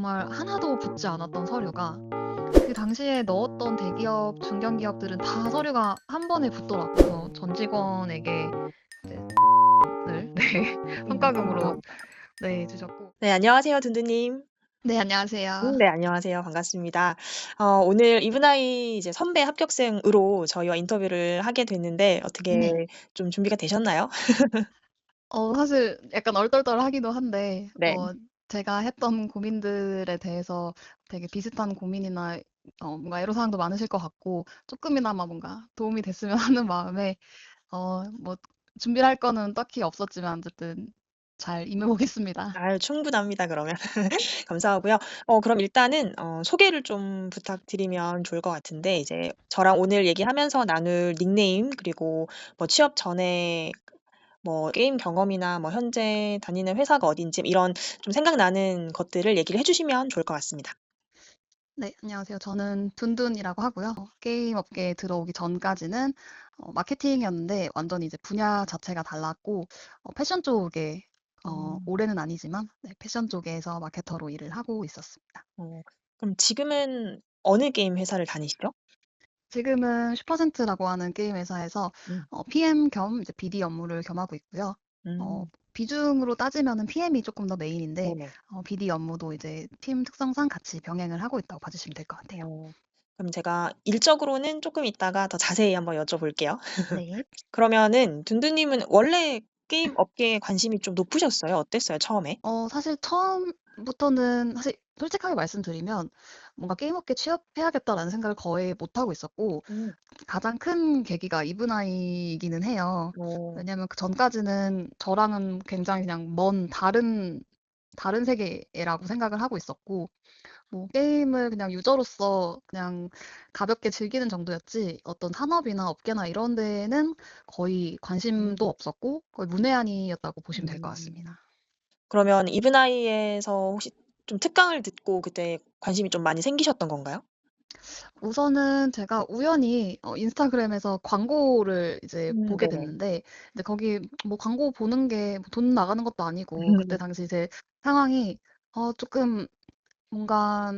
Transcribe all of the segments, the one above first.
정말 하나도 붙지 않았던 서류가 그 당시에 넣었던 대기업, 중견기업들은 다 서류가 한 번에 붙더라고요. 그래서 전 직원에게 이제 을 네, 성과금으로 네, 주셨고. 네, 안녕하세요, 둔두님. 네, 안녕하세요. 네, 안녕하세요. 반갑습니다. 오늘 이브나이 이제 선배 합격생으로 저희와 인터뷰를 하게 됐는데 어떻게 네. 좀 준비가 되셨나요? 사실 약간 얼떨떨하기도 한데 네. 제가 했던 고민들에 대해서 되게 비슷한 고민이나 뭔가 애로사항도 많으실 것 같고 쪼끔이나마 뭔가 도움이 됐으면 하는 마음에 뭐 준비를 할 거는 딱히 없었지만 어쨌든 잘 임해 보겠습니다. 아유, 충분합니다, 그러면. 감사하고요. 그럼 일단은 소개를 좀 부탁드리면 좋을 것 같은데 이제 저랑 오늘 얘기하면서 나눌 닉네임 그리고 뭐 취업 전에 뭐 게임 경험이나 뭐 현재 다니는 회사가 어딘지 이런 좀 생각나는 것들을 얘기를 해 주시면 좋을 것 같습니다. 네, 안녕하세요. 저는 둔둔이라고 하고요. 게임 업계에 들어오기 전까지는 마케팅이었는데 완전히 이제 분야 자체가 달랐고 패션 쪽에 음. 올해는 아니지만 네, 패션 쪽에서 마케터로 일을 하고 있었습니다. 어 그럼 지금은 어느 게임 회사를 다니시죠? 지금은 슈퍼센트라고 하는 게임 회사에서 음. PM 겸 이제 BD 업무를 겸하고 있고요. 음. 비중으로 따지면은 PM이 조금 더 메인인데 네네. BD 업무도 이제 팀 특성상 같이 병행을 하고 있다고 봐주시면 될 것 같아요. 어 그럼 제가 일적으로는 쪼끔 이따가 더 자세히 한번 여쭤볼게요. 네. 그러면은 둔두님은 원래 게임 업계에 관심이 좀 높으셨어요? 어땠어요, 처음에? 사실 처음부터는 사실 솔직하게 말씀드리면 뭔가 '게임업계에 취업해야겠다.'라는 생각을 거의 못 하고 있었고 음. 가장 큰 계기가 이브나이이기는 해요. 어. 왜냐면 그전까지는 저랑은 굉장히 그냥 먼 다른 세계라고 생각을 하고 있었고 뭐 게임을 그냥 유저로서 그냥 가볍게 즐기는 정도였지 어떤 산업이나 업계나 이런 데에는 거의 관심도 음. 없었고 거의 문외한이었다고 보시면 될 것 음. 같습니다. 그러면 이브나이에서 혹시 좀 특강을 듣고 그때 관심이 좀 많이 생기셨던 건가요? 우선은 제가 우연히 인스타그램에서 광고를 이제 보게 네네. 됐는데 근데 거기 뭐 광고 보는 게 뭐 돈 나가는 것도 아니고 그때 당시 제 상황이 쪼끔 뭔가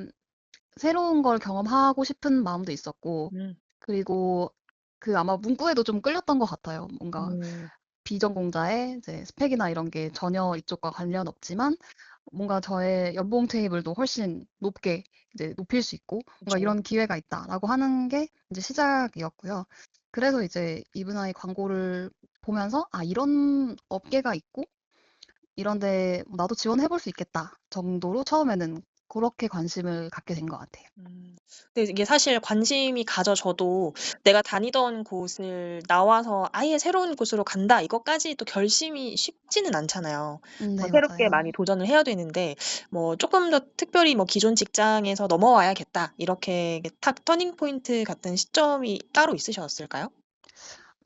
새로운 걸 경험하고 싶은 마음도 있었고 음. 그리고 그 아마 문구에도 좀 끌렸던 것 같아요. 뭔가 음. 비전공자의 이제 스펙이나 이런 게 전혀 이쪽과 관련 없지만 뭔가 저의 연봉 테이블도 훨씬 높게 이제 높일 수 있고 뭔가 그쵸. 이런 기회가 있다라고 하는 게 이제 시작이었고요. 그래서 이제 이브나이 광고를 보면서 '아 이런 업계가 있고 이런 데 나도 지원해 볼 수 있겠다.' 정도로 처음에는 고렇게 관심을 갖게 된 것 같아요. 음. 근데 이게 사실 관심이 가져져도 내가 다니던 곳을 나와서 '아예 새로운 곳으로 간다.' 이것까지 또 결심이 쉽지는 않잖아요. 네 새롭게 맞아요. 많이 도전을 해야 되는데 뭐 쪼끔 더 특별히 뭐 '기존 직장에서 넘어와야겠다.' 이렇게 탁 터닝 포인트 같은 시점이 따로 있으셨을까요?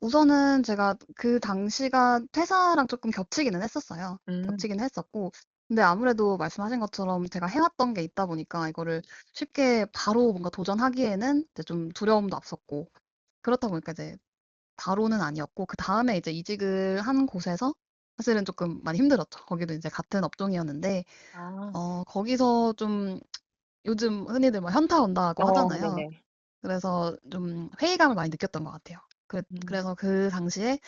우선은 제가 그 당시가 퇴사랑 조금 겹치기는 했었어요. 음. 겹치긴 했었고 근데 아무래도 말씀하신 것처럼 제가 해 왔던 게 있다 보니까 이거를 쉽게 바로 뭔가 도전하기에는 이제 좀 두려움도 앞섰고 그렇다 보니까 이제 바로는 아니었고 그다음에 이제 이직을 한 곳에서 사실은 조금 많이 힘들었죠. 거기도 이제 같은 업종이었는데 아. 거기서 좀 요즘 흔히들 뭐 현타 온다고 하잖아요. 네네. 그래서 좀 회의감을 많이 느꼈던 것 같아요. 음. 그래서 그 당시에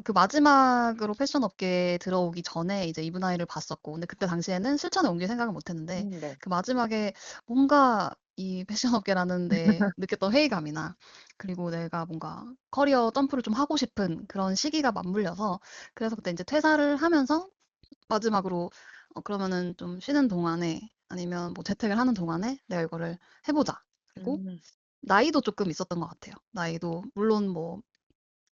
그 마지막으로 패션 업계에 들어오기 전에 이제 이브나이를 봤었고 근데 그때 당시에는 실천에 옮길 생각은 못 했는데 네. 그 마지막에 뭔가 이 패션 업계라는 데 느꼈던 회의감이나 그리고 내가 뭔가 커리어 점프를 좀 하고 싶은 그런 시기가 맞물려서 그래서 그때 인제 퇴사를 하면서 마지막으로 그러면은 좀 쉬는 동안에 아니면 뭐 재택을 하는 동안에 '내가 이거를 해 보자.' 그리고 음. 나이도 쪼끔 있었던 것 같아요. 나이도 물론 뭐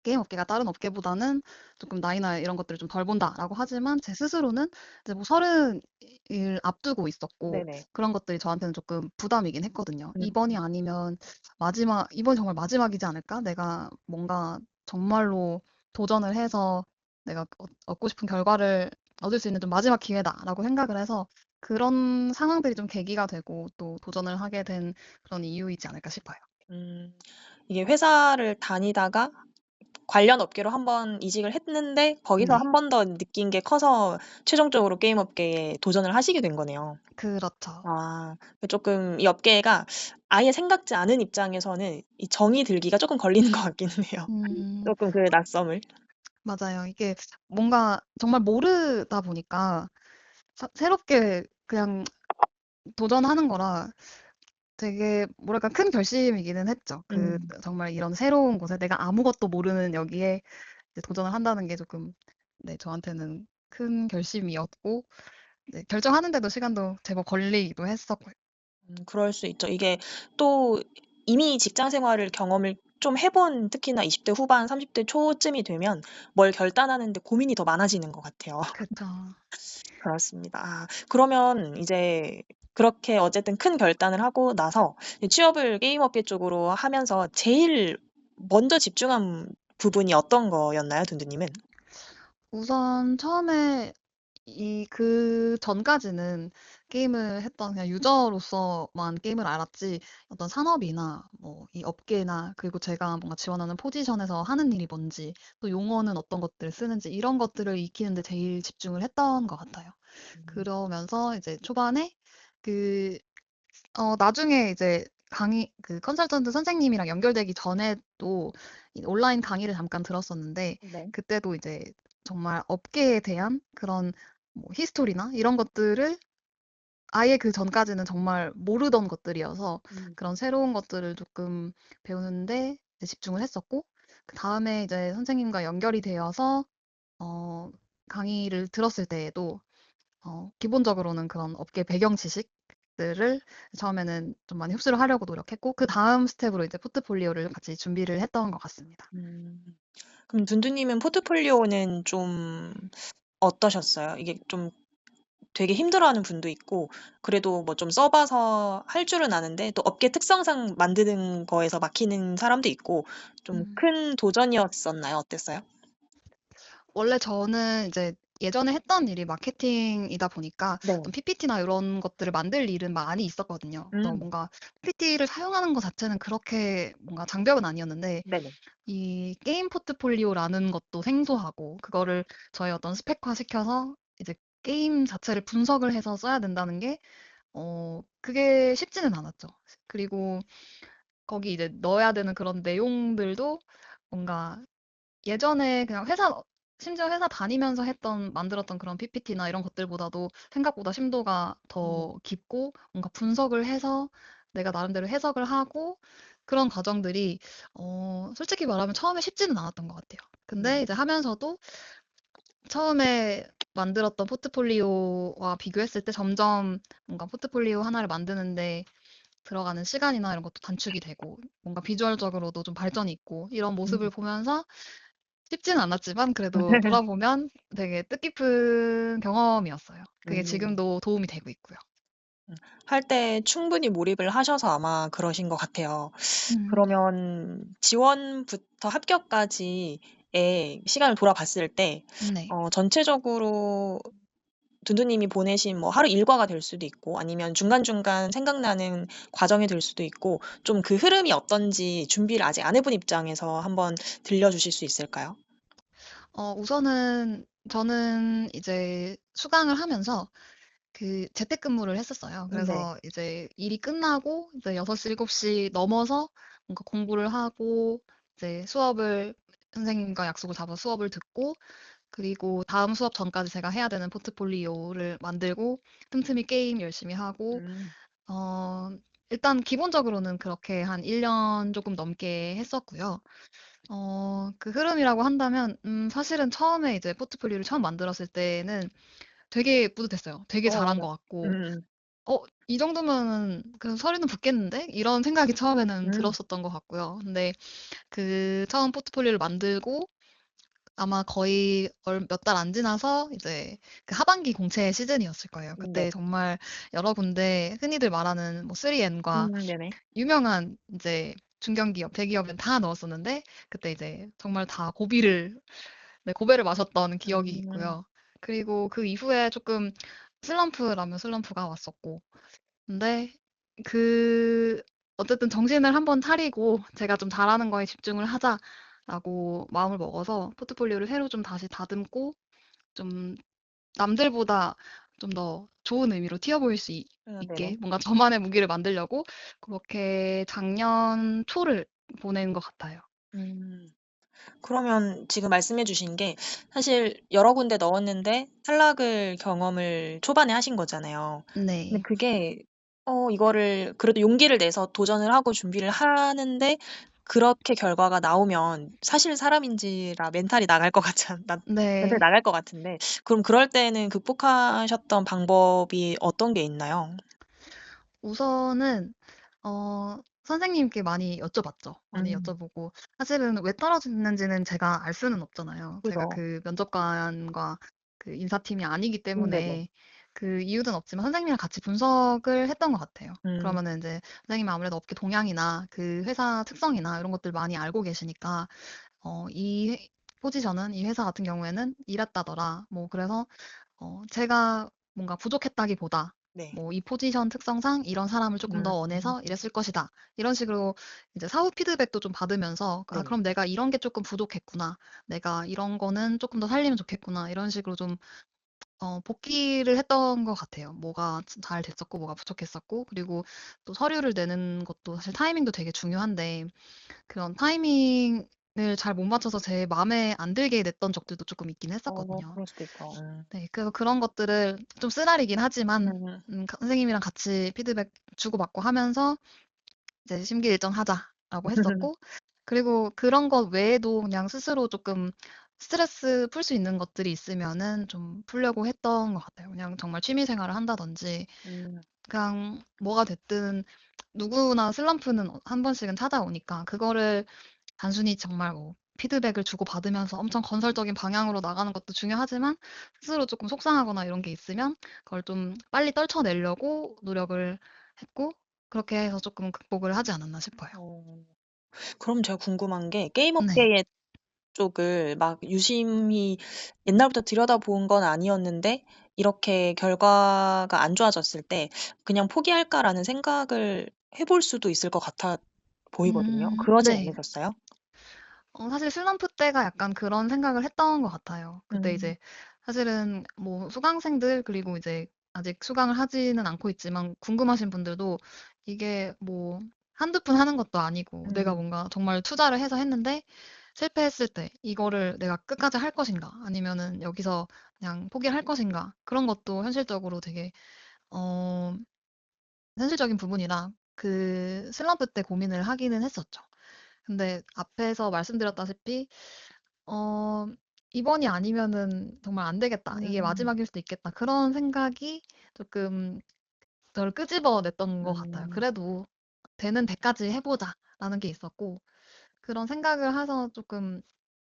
게임 업계가 다른 업계보다는 조금 나이나 이런 것들을 좀 덜 본다라고 하지만 제 스스로는 이제 뭐 30을 앞두고 있었고 네네. 그런 것들이 저한테는 조금 부담이긴 했거든요. 음. '이번이 아니면 이번이 정말 마지막이지 않을까? 내가 뭔가 정말로 도전을 해서 내가 얻고 싶은 결과를 얻을 수 있는 좀 마지막 기회다.'라고 생각을 해서 그런 상황들이 좀 계기가 되고 또 도전을 하게 된 그런 이유이지 않을까 싶어요. 음. 이게 회사를 다니다가 관련 업계로 한번 이직을 했는데 거기서 네. 한 번 더 느낀 게 커서 최종적으로 게임 업계에 도전을 하시게 된 거네요. 그렇죠. 아. 쪼끔 이 업계가 아예 생각지 않은 입장에서는 이 정이 들기가 쪼끔 걸리는 것 같기는 해요. 음. 쪼끔 그 낯섦을. 맞아요. 이게 뭔가 정말 모르다 보니까 새롭게 그냥 도전하는 거라 되게 뭐랄까 큰 결심이기는 했죠. 음. 정말 이런 새로운 곳에 내가 아무것도 모르는 여기에 이제 도전을 한다는 게 조금 네, 저한테는 큰 결심이었고 네, 결정하는데도 시간도 제법 걸리기도 했었고요. 그럴 수 있죠. 이게 또 이미 직장 생활을 경험을 좀 해본 특히나 20대 후반 30대 초쯤이 되면 뭘 결단하는 데 고민이 더 많아지는 것 같아요. 그쵸. 그렇습니다. 그러면 이제 그렇게 어쨌든 큰 결단을 하고 나서 이 취업을 게임 업계 쪽으로 하면서 제일 먼저 집중한 부분이 어떤 거였나요, 둔두님은? 우선 처음에 그 전까지는 게임을 했던 그냥 유저로서만 게임을 알았지 어떤 산업이나 뭐 이 업계나 그리고 제가 뭔가 지원하는 포지션에서 하는 일이 뭔지 또 용어는 어떤 것들을 쓰는지 이런 것들을 익히는 데 제일 집중을 했던 것 같아요. 음. 그러면서 이제 초반에 그 나중에 이제 그 컨설턴트 선생님이랑 연결되기 전에도 이 온라인 강의를 잠깐 들었었는데, 네. 그때도 이제 정말 업계에 대한 그런 뭐 히스토리나 이런 것들을 아예 그 전까지는 정말 모르던 것들이어서 음. 그런 새로운 것들을 조금 배우는데 이제 집중을 했었고, 그 다음에 이제 선생님과 연결이 되어서, 어, 강의를 들었을 때에도 기본적으로는 그런 업계 배경 지식들을 처음에는 좀 많이 흡수를 하려고 노력했고, 그 다음 스텝으로 이제 포트폴리오를 같이 준비를 했던 것 같습니다. 음. 그럼 둔두님은 포트폴리오는 좀 어떠셨어요? 이게 좀 되게 힘들어하는 분도 있고 그래도 뭐 좀 써 봐서 할 줄은 아는데 또 업계 특성상 만드는 거에서 막히는 사람도 있고 좀 음. 큰 도전이었었나요? 어땠어요? 원래 저는 이제 예전에 했던 일이 마케팅이다 보니까 네. 어떤 PPT나 이런 것들을 만들 일은 많이 있었거든요. 그래서 음. 뭔가 PPT를 사용하는 것 자체는 그렇게 뭔가 장벽은 아니었는데, 네네. 이 게임 포트폴리오라는 것도 생소하고, 그거를 저희 어떤 스펙화 시켜서 이제 게임 자체를 분석을 해서 써야 된다는 게, 그게 쉽지는 않았죠. 그리고 거기 이제 넣어야 되는 그런 내용들도 뭔가 예전에 그냥 심지어 회사 다니면서 만들었던 그런 PPT나 이런 것들보다도 생각보다 심도가 음. 더 깊고 뭔가 분석을 해서 내가 나름대로 해석을 하고 그런 과정들이, 솔직히 말하면 처음에 쉽지는 않았던 것 같아요. 근데 음. 이제 하면서도 처음에 만들었던 포트폴리오와 비교했을 때 점점 뭔가 포트폴리오 하나를 만드는데 들어가는 시간이나 이런 것도 단축이 되고 뭔가 비주얼적으로도 좀 발전이 있고 이런 모습을 음. 보면서 쉽지는 않았지만 그래도 돌아보면 되게 뜻깊은 경험이었어요. 그게 음. 지금도 도움이 되고 있고요. 할 때 충분히 몰입을 하셔서 아마 그러신 것 같아요. 네. 그러면 지원부터 합격까지의 시간을 돌아봤을 때 네. 전체적으로 둔두님이 보내신 뭐 하루 일과가 될 수도 있고 아니면 중간중간 생각나는 과정이 될 수도 있고 좀 그 흐름이 어떤지 준비를 아직 안 해본 입장에서 한번 들려주실 수 있을까요? 우선은 저는 이제 수강을 하면서 그 재택근무를 했었어요. 네. 그래서 이제 일이 끝나고 이제 6시, 7시 넘어서 뭔가 공부를 하고 이제 선생님과 약속을 잡아 수업을 듣고 그리고 다음 수업 전까지 제가 해야 되는 포트폴리오를 만들고 틈틈이 게임 열심히 하고 음. 어, 일단 기본적으로는 그렇게 한 1년 조금 넘게 했었고요. 그 흐름이라고 한다면 사실은 처음에 이제 포트폴리오를 처음 만들었을 때는 되게 뿌듯했어요. 되게 잘한 맞아요. 것 같고 음음. 이 정도면은 그 서류는 붙겠는데? 이런 생각이 처음에는 음. 들었었던 것 같고요. 근데 그 처음 포트폴리오를 만들고 아마 거의 몇 달 안 지나서 이제 그 하반기 공채 시즌이었을 거예요. 네. 그때 정말 여러 군데 흔히들 말하는 뭐 3N과 네네. 유명한 이제 중견기업, 대기업은 다 넣었었는데 그때 이제 정말 다 네, 고배를 마셨던 기억이 음. 있고요. 그리고 그 이후에 조금 슬럼프라면 슬럼프가 왔었고 근데 그 어쨌든 정신을 한번 차리고 제가 좀 잘하는 거에 집중을 하자 라고 마음을 먹어서 포트폴리오를 새로 좀 다시 다듬고 좀 남들보다 좀 더 좋은 의미로 튀어 보일 수 네네. 있게 뭔가 저만의 무기를 만들려고 그렇게 작년 초를 보낸 것 같아요. 음. 그러면 지금 말씀해 주신 게 사실 여러 군데 넣었는데 탈락을 경험을 초반에 하신 거잖아요. 근데 네. 그게 이거를 그래도 용기를 내서 도전을 하고 준비를 하는데 그렇게 결과가 나오면 사실 사람인지라 멘탈이 나갈 것 같지 않 나 멘탈이 네. 나갈 것 같은데 그럼 그럴 때는 극복하셨던 방법이 어떤 게 있나요? 우선은 선생님께 많이 여쭤봤죠. 많이 음. 여쭤보고 사실은 왜 떨어졌는지는 제가 알 수는 없잖아요. 제가 그죠. 그 면접관과 그 인사팀이 아니기 네네. 때문에 그 이유는 없지만 선생님이랑 같이 분석을 했던 것 같아요. 음. 그러면은 이제 선생님이 아무래도 업계 동향이나 그 회사 특성이나 이런 것들 많이 알고 계시니까 이 포지션은 이 회사 같은 경우에는 이랬다더라. 뭐 그래서 제가 뭔가 부족했다기보다 네. 뭐 이 포지션 특성상 이런 사람을 조금 음. 더 원해서 이랬을 것이다. 이런 식으로 이제 사후 피드백도 좀 받으면서 아, 네네. 그럼 내가 이런 게 조금 부족했구나. 내가 이런 거는 조금 더 살리면 좋겠구나. 이런 식으로 좀 복기를 했던 것 같아요. 뭐가 잘 됐었고, 뭐가 부족했었고, 그리고 또 서류를 내는 것도 사실 타이밍도 되게 중요한데, 그런 타이밍을 잘 못 맞춰서 제 마음에 안 들게 냈던 적들도 조금 있긴 했었거든요. 그럴 수도 있죠. 네, 그래서 그런 것들을 좀 쓰라리긴 하지만, 음. 선생님이랑 같이 피드백 주고받고 하면서 이제 심기일전하자라고 했었고, 그리고 그런 것 외에도 그냥 스스로 조금 스트레스 풀 수 있는 것들이 있으면은 좀 풀려고 했던 것 같아요. 그냥 정말 취미 생활을 한다든지, 음. 그냥 뭐가 됐든 누구나 슬럼프는 한 번씩은 찾아오니까 그거를 단순히 정말 뭐 피드백을 주고받으면서 엄청 건설적인 방향으로 나가는 것도 중요하지만 스스로 조금 속상하거나 이런 게 있으면 그걸 좀 빨리 떨쳐내려고 노력을 했고 그렇게 해서 조금 극복을 하지 않았나 싶어요. 어. 그럼 제가 궁금한 게 게임 네. 업계의 쪽을 막 유심히 옛날부터 들여다본 건 아니었는데 이렇게 결과가 안 좋아졌을 때 '그냥 포기할까.'라는 생각을 해볼 수도 있을 것 같아 보이거든요. 그러지 네. 않으셨어요? 사실 슬럼프 때가 약간 그런 생각을 했던 것 같아요. 그때 음. 이제 사실은 뭐 수강생들 그리고 이제 아직 수강을 하지는 않고 있지만 궁금하신 분들도 이게 뭐 한두 푼 하는 것도 아니고 내가 음. 뭔가 정말 투자를 해서 했는데 실패했을 때 이거를 내가 끝까지 할 것인가 아니면은 여기서 그냥 포기를 할 것인가 그런 것도 현실적으로 되게 어, 현실적인 부분이라 그 슬럼프 때 고민을 하기는 했었죠. 근데 앞에서 말씀드렸다시피 어, 이번이 아니면은 정말 안 되겠다. 이게 음. 마지막일 수도 있겠다. 그런 생각이 조금 저를 끄집어냈던 것 같아요. 음. 그래도 되는 데까지 해보자라는 게 있었고, 그런 생각을 해서 조금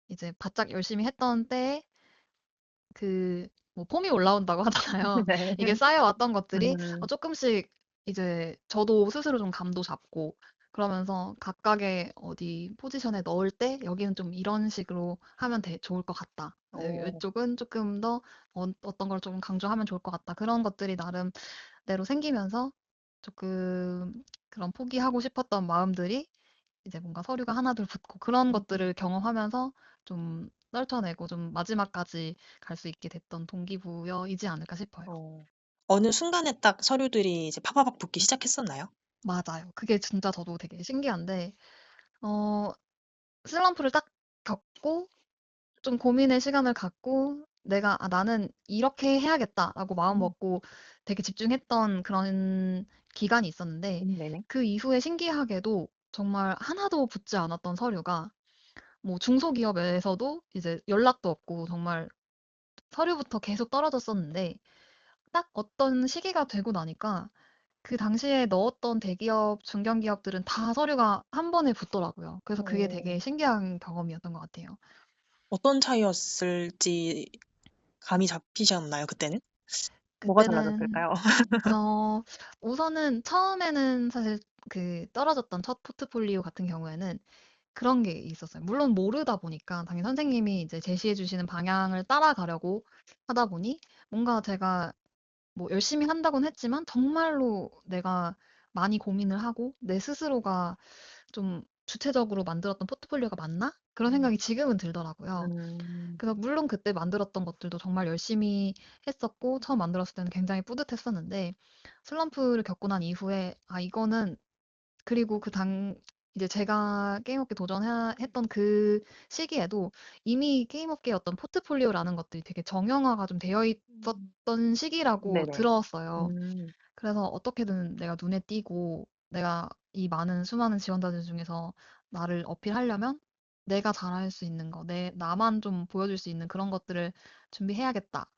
이제 바짝 열심히 했던 때에 그, 뭐, 폼이 올라온다고 하잖아요. 네. 이게 쌓여왔던 것들이 음. 조금씩 이제 저도 스스로 좀 감도 잡고, 그러면서 각각의 어디 포지션에 넣을 때 여기는 좀 이런 식으로 하면 좋을 것 같다. 어. 이쪽은 조금 더 어떤 걸 조금 강조하면 좋을 것 같다. 그런 것들이 나름대로 생기면서 조금 그런 포기하고 싶었던 마음들이 이제 뭔가 서류가 하나둘 붙고 그런 것들을 경험하면서 좀 떨쳐내고 좀 마지막까지 갈 수 있게 됐던 동기부여이지 않을까 싶어요. 어. 어느 순간에 딱 서류들이 이제 파바박 붙기 시작했었나요? 맞아요. 그게 진짜 저도 되게 신기한데, 어, 슬럼프를 딱 겪고 좀 고민의 시간을 갖고 내가 아, 나는 이렇게 해야겠다라고 마음 음. 먹고 되게 집중했던 그런 기간이 있었는데 네네. 그 이후에 신기하게도 정말 하나도 붙지 않았던 서류가 뭐 중소기업에서도 이제 연락도 없고 정말 서류부터 계속 떨어졌었는데 딱 어떤 시기가 되고 나니까 그 당시에 넣었던 대기업, 중견기업들은 다 서류가 한 번에 붙더라고요. 그래서 그게 어. 되게 신기한 경험이었던 것 같아요. 어떤 차이였을지 감이 잡히셨나요 그때는? 뭐가 그때는 달라졌을까요? 어, 우선은 처음에는 사실 그 떨어졌던 첫 포트폴리오 같은 경우에는 그런 게 있었어요. 물론 모르다 보니까 당연히 선생님이 이제 제시해 주시는 방향을 따라가려고 하다 보니 뭔가 제가 뭐 열심히 한다고는 했지만 정말로 내가 많이 고민을 하고 내 스스로가 좀 주체적으로 만들었던 포트폴리오가 맞나? 그런 음. 생각이 지금은 들더라고요. 음. 그래서 물론 그때 만들었던 것들도 정말 열심히 했었고 처음 만들었을 때는 굉장히 뿌듯했었는데 슬럼프를 겪고 난 이후에 아 이거는 그리고 이제 제가 게임업계 도전했던 그 시기에도 이미 게임업계의 어떤 포트폴리오라는 것들이 되게 정형화가 좀 되어 음. 있었던 시기라고 네네. 들었어요. 음. 그래서 어떻게든 내가 눈에 띄고 내가 이 많은 수많은 지원자들 중에서 나를 어필하려면 내가 잘할 수 있는 거, 나만 좀 보여줄 수 있는 그런 것들을 준비해야겠다라고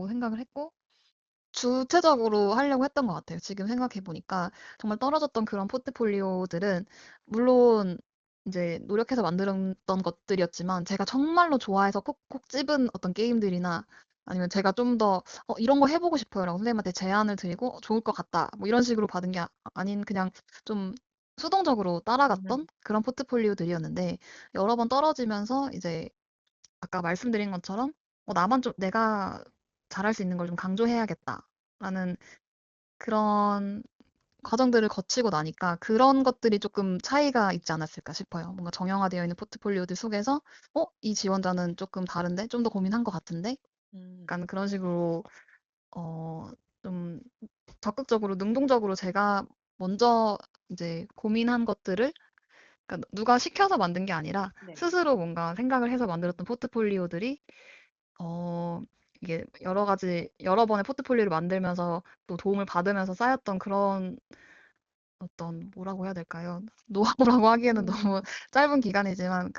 생각을 했고, 주체적으로 하려고 했던 것 같아요. 지금 생각해 보니까 정말 떨어졌던 그런 포트폴리오들은 물론 이제 노력해서 만들었던 것들이었지만 제가 정말로 좋아해서 콕콕 집은 어떤 게임들이나 아니면 제가 좀 더 이런 거 해보고 싶어요라고 선생님한테 제안을 드리고 좋을 것 같다 뭐 이런 식으로 받은 게 아닌 그냥 좀 수동적으로 따라갔던 음. 그런 포트폴리오들이었는데 여러 번 떨어지면서 이제 아까 말씀드린 것처럼 나만 좀 내가 잘할 수 있는 걸 좀 강조해야겠다라는 그런 과정들을 거치고 나니까 그런 것들이 조금 차이가 있지 않았을까 싶어요. 뭔가 정형화되어 있는 포트폴리오들 속에서 이 지원자는 조금 다른데? 좀 더 고민한 것 같은데? 음. 약간 그런 식으로 좀 적극적으로 능동적으로 제가 먼저 이제 고민한 것들을 그러니까 누가 시켜서 만든 게 아니라 네네. 스스로 뭔가 생각을 해서 만들었던 포트폴리오들이 어, 이게 여러 번의 포트폴리오를 만들면서 또 도움을 받으면서 쌓였던 그런 어떤, 뭐라고 해야 될까요? 노하우라고 하기에는 너무 음. 짧은 기간이지만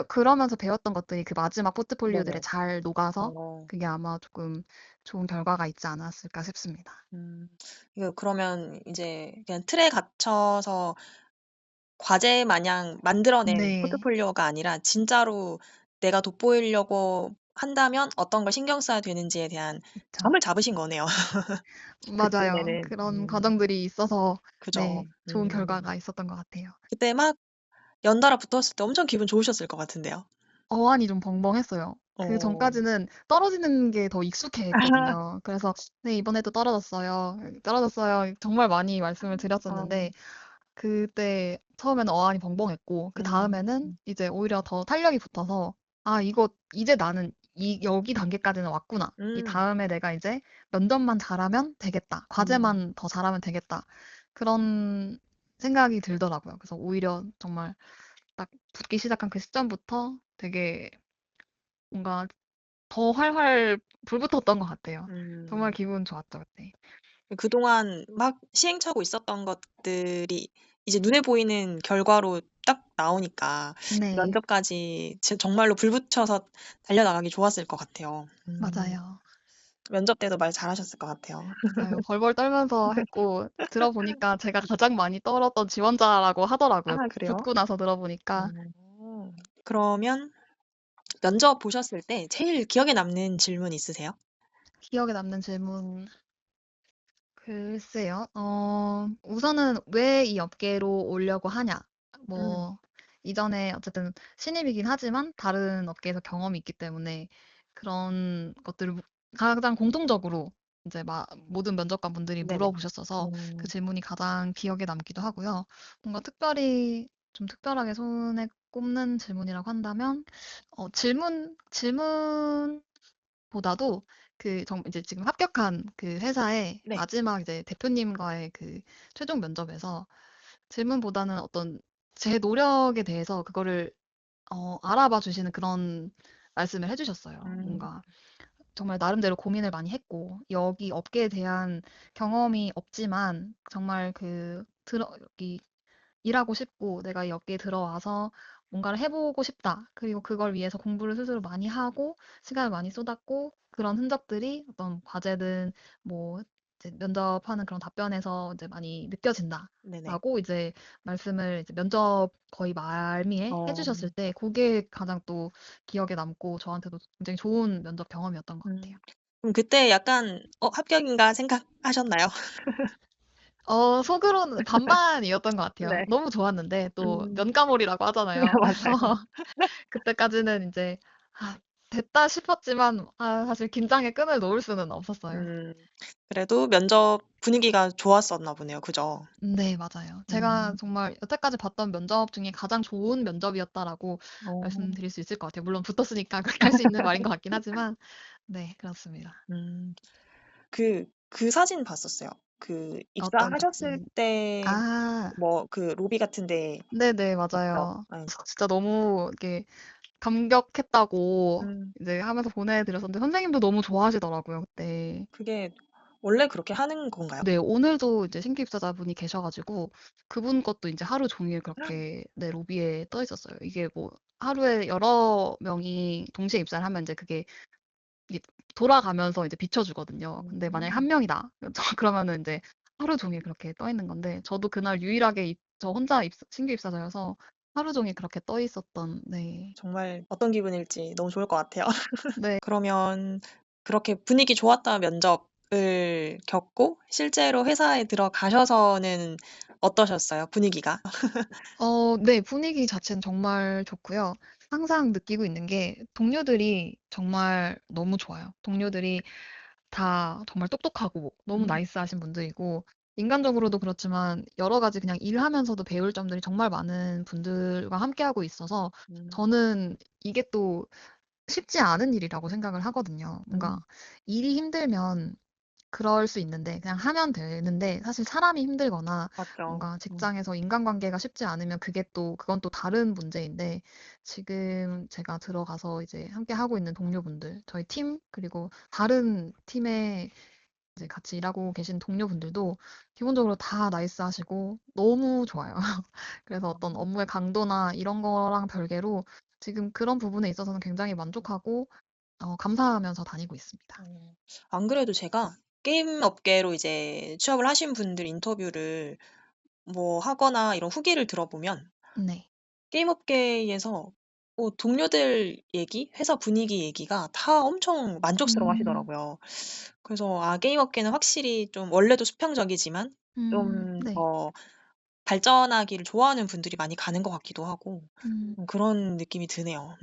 그러면서 배웠던 것들이 그 마지막 포트폴리오들에 네네. 잘 녹아서 어. 그게 아마 조금 좋은 결과가 있지 않았을까 싶습니다. 음. 이거 그러면 이제 그냥 틀에 갇혀서 과제 마냥 만들어낸 네, 포트폴리오가 아니라 진짜로 내가 돋보이려고 한다면 어떤 걸 신경 써야 되는지에 대한 그쵸. 점을 잡으신 거네요. 맞아요. 그때는. 그런 과정들이 있어서 그죠. 네, 좋은 결과가 있었던 것 같아요. 그때 막 연달아 붙었을 때 엄청 기분 좋으셨을 것 같은데요. 어안이 좀 벙벙했어요. 그 어. 전까지는 떨어지는 게 더 익숙했거든요. 그래서 네, 이번에도 떨어졌어요. 떨어졌어요. 정말 많이 말씀을 어. 드렸었는데 그때 처음에는 어안이 벙벙했고 그 음. 다음에는 이제 오히려 더 탄력이 붙어서 아, 이거 이제 나는 여기 단계까지는 왔구나. 이 음. 다음에 내가 이제 면접만 잘하면 되겠다. 음. 과제만 더 잘하면 되겠다. 그런 생각이 들더라고요. 그래서 오히려 정말 딱 붙기 시작한 그 시점부터 되게 뭔가 더 활활 불붙었던 것 같아요. 정말 음. 기분 좋았죠, 그때. 그동안 막 시행착오 있었던 것들이 이제 눈에 보이는 결과로 딱 나오니까 네, 면접까지 정말로 불 붙여서 달려나가기 좋았을 것 같아요. 맞아요. 면접 때도 말 잘하셨을 것 같아요. 맞아요. 벌벌 떨면서 했고, 들어보니까 제가 가장 많이 떨었던 지원자라고 하더라고요. 아 그래요? 붙고 나서 들어보니까. 어. 그러면 면접 보셨을 때 제일 기억에 남는 질문 있으세요? 기억에 남는 질문, 글쎄요. 우선은 왜 이 업계로 오려고 하냐? 음. 뭐, 이전에 어쨌든 신입이긴 하지만 다른 업계에서 경험이 있기 때문에 그런 것들을 가장 공통적으로 이제 모든 면접관 분들이 네네. 물어보셨어서 그 음. 질문이 가장 기억에 남기도 하고요. 뭔가 좀 특별하게 손에 꼽는 질문이라고 한다면, 질문보다도 이제 지금 합격한 그 회사의 네. 마지막 이제 대표님과의 그 최종 면접에서 질문보다는 어떤 제 노력에 대해서 그거를 알아봐 주시는 그런 말씀을 해주셨어요. 음. 뭔가 정말 나름대로 고민을 많이 했고 여기 업계에 대한 경험이 없지만 정말 여기 일하고 싶고 내가 이 업계에 들어와서 뭔가를 해보고 싶다. 그리고 그걸 위해서 공부를 스스로 많이 하고 시간을 많이 쏟았고 그런 흔적들이 어떤 과제든 뭐 이제 면접하는 그런 답변에서 이제 많이 네네. 느껴진다라고 이제 말씀을 이제 면접 거의 말미에 어. 해주셨을 때 그게 가장 또 기억에 남고 저한테도 굉장히 좋은 면접 경험이었던 것 같아요. 그럼 그때 약간 '어 합격인가.' 생각하셨나요? 속으로는 반반이었던 것 같아요. 네. 너무 좋았는데 또 음. 면가몰이라고 하잖아요. 그래서 맞아요. 그때까지는 이제 아, 됐다 싶었지만 사실 긴장의 끈을 놓을 수는 없었어요. 음. 그래도 면접 분위기가 좋았었나 보네요. 그죠? 네, 맞아요. 제가 음. 정말 여태까지 봤던 면접 중에 가장 좋은 면접이었다라고 어. 말씀드릴 수 있을 것 같아요. 물론 붙었으니까 그렇게 할 수 있는 말인 것 같긴 하지만 네, 그렇습니다. 음. 그 사진 봤었어요. 그 어떤 입사하셨을 사진? 때 아, 뭐 그 로비 같은 데 네네, 맞죠? 맞아요. 예. 진짜 너무 이렇게 감격했다고 음. 이제 하면서 보내드렸었는데 선생님도 너무 좋아하시더라고요, 그때. 그게 원래 그렇게 하는 건가요? 네, 오늘도 이제 신규 입사자분이 계셔가지고 그분 것도 이제 하루 종일 그렇게 네, 로비에 떠 있었어요. 이게 뭐 하루에 여러 명이 동시에 입사를 하면 이제 그게 이게 돌아가면서 이제 비춰주거든요. 근데 만약에 한 음. 명이다. 그러면은 이제 하루 종일 그렇게 떠 있는 건데 저도 그날 유일하게 저 혼자 신규 입사자여서 하루 종일 그렇게 떠 있었던 네. 정말 어떤 기분일지 너무 좋을 것 같아요. 네. 그러면 그렇게 분위기 좋았던 면접을 겪고 실제로 회사에 들어가셔서는 어떠셨어요? 분위기가? 네. 분위기 자체는 정말 좋고요. 항상 느끼고 있는 게 동료들이 정말 너무 좋아요. 동료들이 다 정말 똑똑하고 너무 음. 나이스하신 분들이고 인간적으로도 그렇지만 여러 가지 그냥 일하면서도 배울 점들이 정말 많은 분들과 함께하고 있어서 음. 저는 이게 또 쉽지 않은 일이라고 생각을 하거든요. 뭔가 음. 일이 힘들면 그럴 수 있는데 그냥 하면 되는데 사실 사람이 힘들거나 맞죠. 뭔가 직장에서 인간관계가 쉽지 않으면 그건 또 다른 문제인데 지금 제가 들어가서 이제 함께 하고 있는 동료분들, 저희 팀 그리고 다른 팀에 이제 같이 일하고 계신 동료분들도 기본적으로 다 나이스하시고 너무 좋아요. 그래서 어떤 음. 업무의 강도나 이런 거랑 별개로 지금 그런 부분에 있어서는 굉장히 만족하고 감사하면서 다니고 있습니다. 어. 안 그래도 제가 게임 업계로 이제 취업을 하신 분들 인터뷰를 뭐 하거나 이런 후기를 들어보면 네. 게임 업계에서 동료들 얘기, 회사 분위기 얘기가 다 엄청 만족스러워 음. 하시더라고요. 그래서 게임 업계는 확실히 좀 원래도 수평적이지만 좀 네. 더 발전하기를 좋아하는 분들이 많이 가는 것 같기도 하고 음. 그런 느낌이 드네요.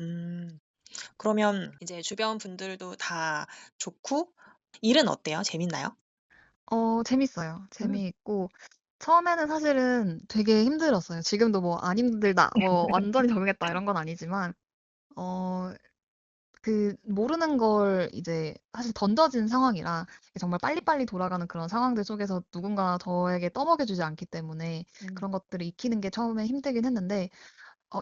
그러면 이제 주변 분들도 다 좋고 일은 어때요? 재밌나요? 재밌어요. 음. 재미있고 처음에는 사실은 되게 힘들었어요. 지금도 뭐 안 힘들다, 뭐 완전히 적응했다 이런 건 아니지만 어 모르는 걸 이제 사실 던져진 상황이라 정말 빨리빨리 돌아가는 그런 상황들 속에서 누군가 저에게 떠먹여 주지 않기 때문에 음. 그런 것들을 익히는 게 처음에 힘들긴 했는데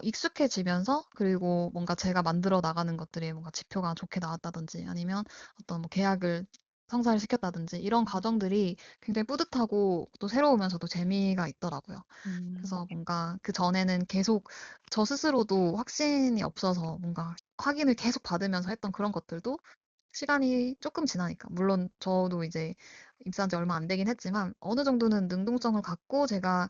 익숙해지면서 그리고 뭔가 제가 만들어 나가는 것들이 뭔가 지표가 좋게 나왔다든지 아니면 어떤 뭐 계약을 성사를 시켰다든지 이런 과정들이 굉장히 뿌듯하고 또 새로우면서도 재미가 있더라고요. 음. 그래서 뭔가 그전에는 계속 저 스스로도 확신이 없어서 뭔가 확인을 계속 받으면서 했던 그런 것들도 시간이 조금 지나니까 물론 저도 이제 입사한 지 얼마 안 되긴 했지만 어느 정도는 능동성을 갖고 제가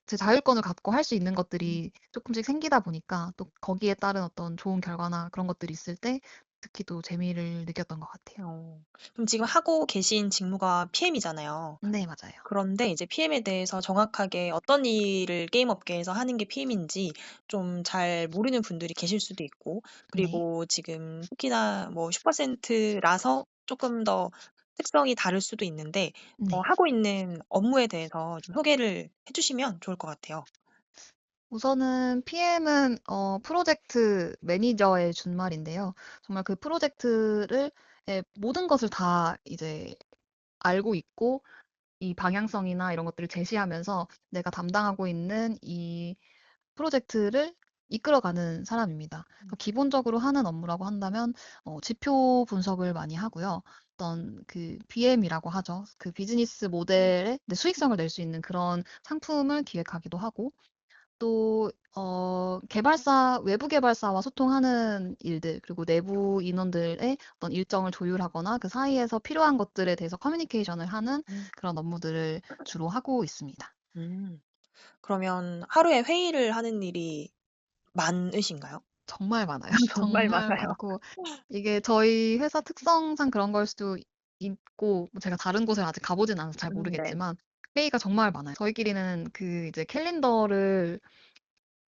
제 자율권을 갖고 할 수 있는 음. 것들이 조금씩 생기다 보니까 또 거기에 따른 어떤 좋은 결과나 그런 것들이 있을 때 특히 또 재미를 느꼈던 것 같아요. 그럼 지금 하고 계신 직무가 PM이잖아요. 네, 맞아요. 그런데 이제 PM에 대해서 정확하게 어떤 일을 게임 업계에서 하는 게 PM인지 좀 잘 모르는 분들이 계실 수도 있고, 네. 그리고 지금 특히나 뭐 슈퍼센트라서 조금 더 특성이 다를 수도 있는데, 네. 하고 있는 업무에 대해서 좀 소개를 해주시면 좋을 것 같아요. 우선은 PM은 프로젝트 매니저의 준말인데요. 정말 그 프로젝트를 모든 것을 다 이제 알고 있고 이 방향성이나 이런 것들을 제시하면서 내가 담당하고 있는 이 프로젝트를 이끌어가는 사람입니다. 그래서 기본적으로 하는 업무라고 한다면 지표 분석을 많이 하고요. 어떤 그 BM이라고 하죠. 그 비즈니스 모델의 수익성을 낼 수 있는 그런 상품을 기획하기도 하고 또 외부 개발사와 소통하는 일들, 그리고 내부 인원들의 어떤 일정을 조율하거나 그 사이에서 필요한 것들에 대해서 커뮤니케이션을 하는 음. 그런 업무들을 주로 하고 있습니다. 음. 그러면 하루에 회의를 하는 일이 많으신가요? 정말 많아요. 정말 정말 많아요. 많고 이게 저희 회사 특성상 그런 걸 수도 있고 뭐 제가 다른 곳을 아직 가보진 않아서 잘 네. 모르겠지만 회의가 정말 많아요. 저희끼리는 그 이제 캘린더를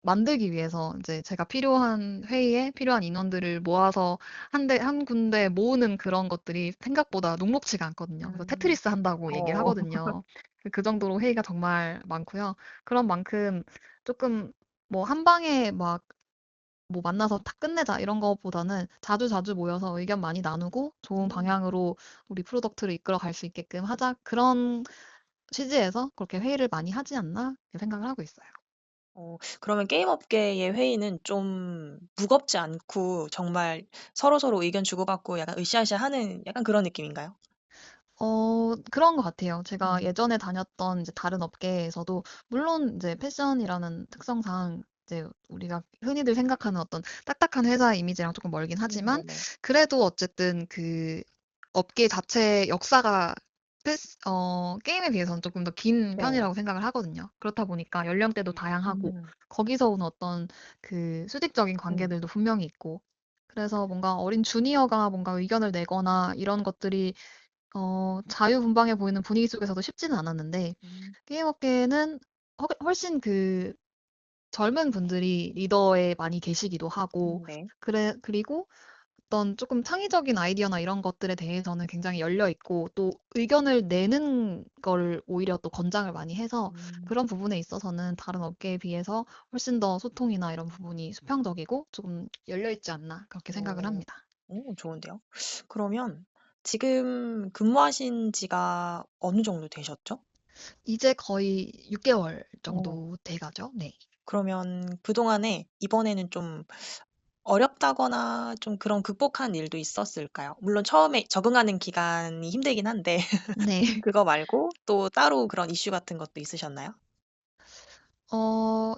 만들기 위해서 이제 제가 필요한 회의에 필요한 인원들을 모아서 한 군데 모으는 그런 것들이 생각보다 녹록지가 않거든요. 그래서 음. 테트리스 한다고 얘기를 어. 하거든요. 그 정도로 회의가 정말 많고요. 그런 만큼 조금 뭐 한 방에 막 뭐 만나서 다 끝내자 이런 거보다는 자주자주 모여서 의견 많이 나누고 좋은 음. 방향으로 우리 프로덕트를 이끌어 갈 수 있게끔 하자. 그런 취지에서 그렇게 회의를 많이 하지 않나 이렇게 생각을 하고 있어요. 그러면 게임 업계의 회의는 좀 무겁지 않고 정말 서로서로 의견 주고받고 약간 으쌰으쌰하는 약간 그런 느낌인가요? 그런 것 같아요. 제가 음. 예전에 다녔던 이제 다른 업계에서도 물론 이제 패션이라는 특성상 이제 우리가 흔히들 생각하는 어떤 딱딱한 회사 이미지랑 조금 멀긴 하지만 네네. 그래도 어쨌든 그 업계 자체 역사가 게임에 비해서는 조금 더 긴 네. 편이라고 생각을 하거든요. 그렇다 보니까 연령대도 다양하고 음. 거기서 오는 어떤 그 수직적인 음. 관계들도 분명히 있고 그래서 뭔가 어린 주니어가 뭔가 의견을 내거나 이런 것들이 자유분방해 보이는 분위기 속에서도 쉽지는 않았는데, 음. 게임 업계는 훨씬 그 젊은 분들이 리더에 많이 계시기도 하고, 네. 그리고 어떤 조금 창의적인 아이디어나 이런 것들에 대해서는 굉장히 열려 있고, 또 의견을 내는 걸 오히려 또 권장을 많이 해서 음. 그런 부분에 있어서는 다른 업계에 비해서 훨씬 더 소통이나 이런 부분이 수평적이고 조금 열려 있지 않나, 그렇게 생각을 어. 합니다. 좋은데요. 그러면 지금 근무하신 지가 어느 정도 되셨죠? 이제 거의 6개월 어. 정도 돼가죠. 네. 그러면 그동안에 이번에는 좀 어렵다거나 좀 그런 극복한 일도 있었을까요? 물론 처음에 적응하는 기간이 힘들긴 한데 네. 그거 말고 또 따로 그런 이슈 같은 것도 있으셨나요?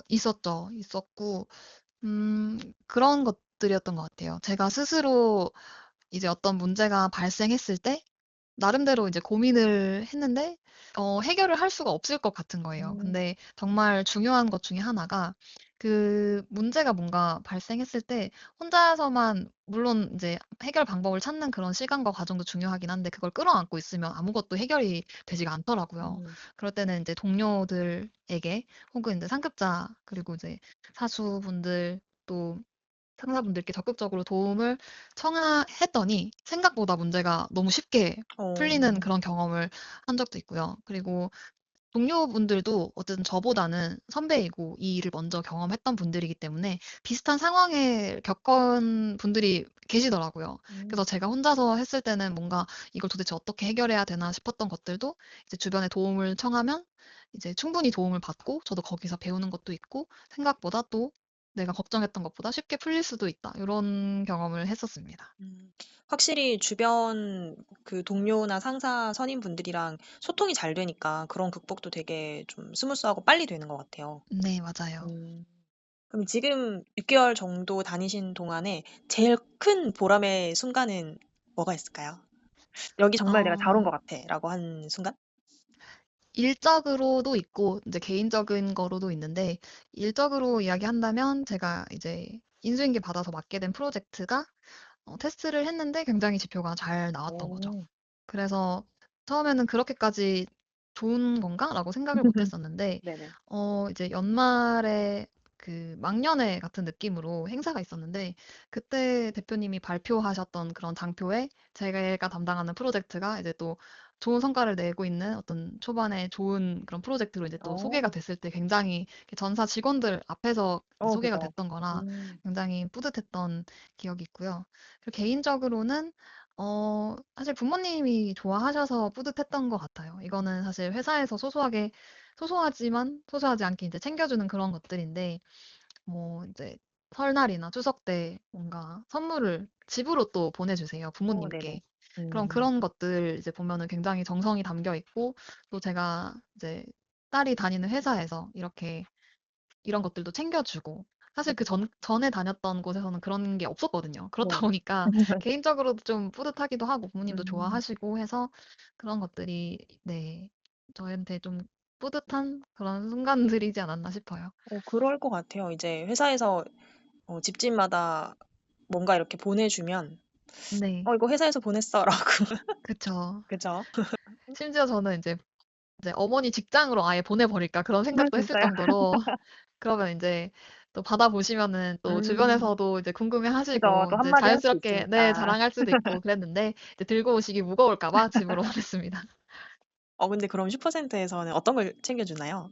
있었죠. 있었고, 음, 그런 것들이었던 것 같아요. 제가 스스로 이제 어떤 문제가 발생했을 때, 나름대로 이제 고민을 했는데, 해결을 할 수가 없을 것 같은 거예요. 음. 근데 정말 중요한 것 중에 하나가, 그 문제가 뭔가 발생했을 때, 혼자서만, 물론 이제 해결 방법을 찾는 그런 시간과 과정도 중요하긴 한데, 그걸 끌어안고 있으면 아무것도 해결이 되지가 않더라고요. 음. 그럴 때는 이제 동료들에게, 혹은 이제 상급자, 그리고 이제 사수분들, 또 상사분들께 적극적으로 도움을 청했더니 생각보다 문제가 너무 쉽게 어. 풀리는 그런 경험을 한 적도 있고요. 그리고 동료분들도 어쨌든 저보다는 선배이고 이 일을 먼저 경험했던 분들이기 때문에 비슷한 상황에 겪은 분들이 계시더라고요. 그래서 음. 제가 혼자서 했을 때는 뭔가 이걸 도대체 어떻게 해결해야 되나 싶었던 것들도 이제 주변에 도움을 청하면 이제 충분히 도움을 받고 저도 거기서 배우는 것도 있고 생각보다 또 내가 걱정했던 것보다 쉽게 풀릴 수도 있다. 이런 경험을 했었습니다. 음. 확실히 주변 그 동료나 상사 선임분들이랑 소통이 잘 되니까 그런 극복도 되게 좀 스무스하고 빨리 되는 것 같아요. 네, 맞아요. 음. 그럼 지금 6개월 정도 다니신 동안에 제일 큰 보람의 순간은 뭐가 있을까요? '여기 정말 내가 잘 온 것 어, 같아.'라고 한 순간? 일적으로도 있고 이제 개인적인 거로도 있는데 일적으로 이야기한다면 제가 이제 인수인계 받아서 맡게 된 프로젝트가 테스트를 했는데 굉장히 지표가 잘 나왔던 거죠. 오. 그래서 처음에는 그렇게까지 좋은 건가라고 생각을 못 했었는데 네네. 이제 연말에 그 막년회 같은 느낌으로 행사가 있었는데 그때 대표님이 발표하셨던 그런 장표에 제가 담당하는 프로젝트가 이제 또 좋은 성과를 내고 있는 어떤 초반에 좋은 그런 프로젝트로 이제 또 소개가 어. 됐을 때 굉장히 전사 직원들 앞에서 이제 소개가 그죠. 됐던 거라 음. 굉장히 뿌듯했던 기억이 있고요. 그리고 개인적으로는 사실 부모님이 좋아하셔서 뿌듯했던 것 같아요. 이거는 사실 회사에서 소소하지만 소소하지 않게 이제 챙겨주는 그런 것들인데, 뭐 이제 설날이나 추석 때 뭔가 선물을 집으로 또 보내주세요. 네네. 부모님께. 그럼 음. 그런 것들 이제 보면은 굉장히 정성이 담겨 있고, 또 제가 이제 딸이 다니는 회사에서 이렇게 이런 것들도 챙겨주고 사실 그 전에 다녔던 곳에서는 그런 게 없었거든요. 그렇다 네. 보니까 개인적으로도 좀 뿌듯하기도 하고 부모님도 음. 좋아하시고 해서 그런 것들이 네, 저한테 좀 뿌듯한 그런 순간들이지 않았나 싶어요. 그럴 것 같아요. 이제 회사에서 집집마다 뭔가 이렇게 보내주면 네, 이거 회사에서 보냈어."라고. 그쵸. 그죠? 심지어 저는 이제 어머니 직장으로 아예 보내버릴까 그런 아 생각도 했을 진짜요? 정도로 그러면 이제 또 받아보시면은 또 음, 주변에서도 이제 그죠. 궁금해하시고 또 이제 한마디 할 수 자연스럽게 네, 있으니까. 자랑할 수도 있고 그랬는데 이제 들고 오시기 무거울까 봐 집으로 보냈습니다. 근데 그럼 슈퍼센터에서는 어떤 걸 챙겨주나요?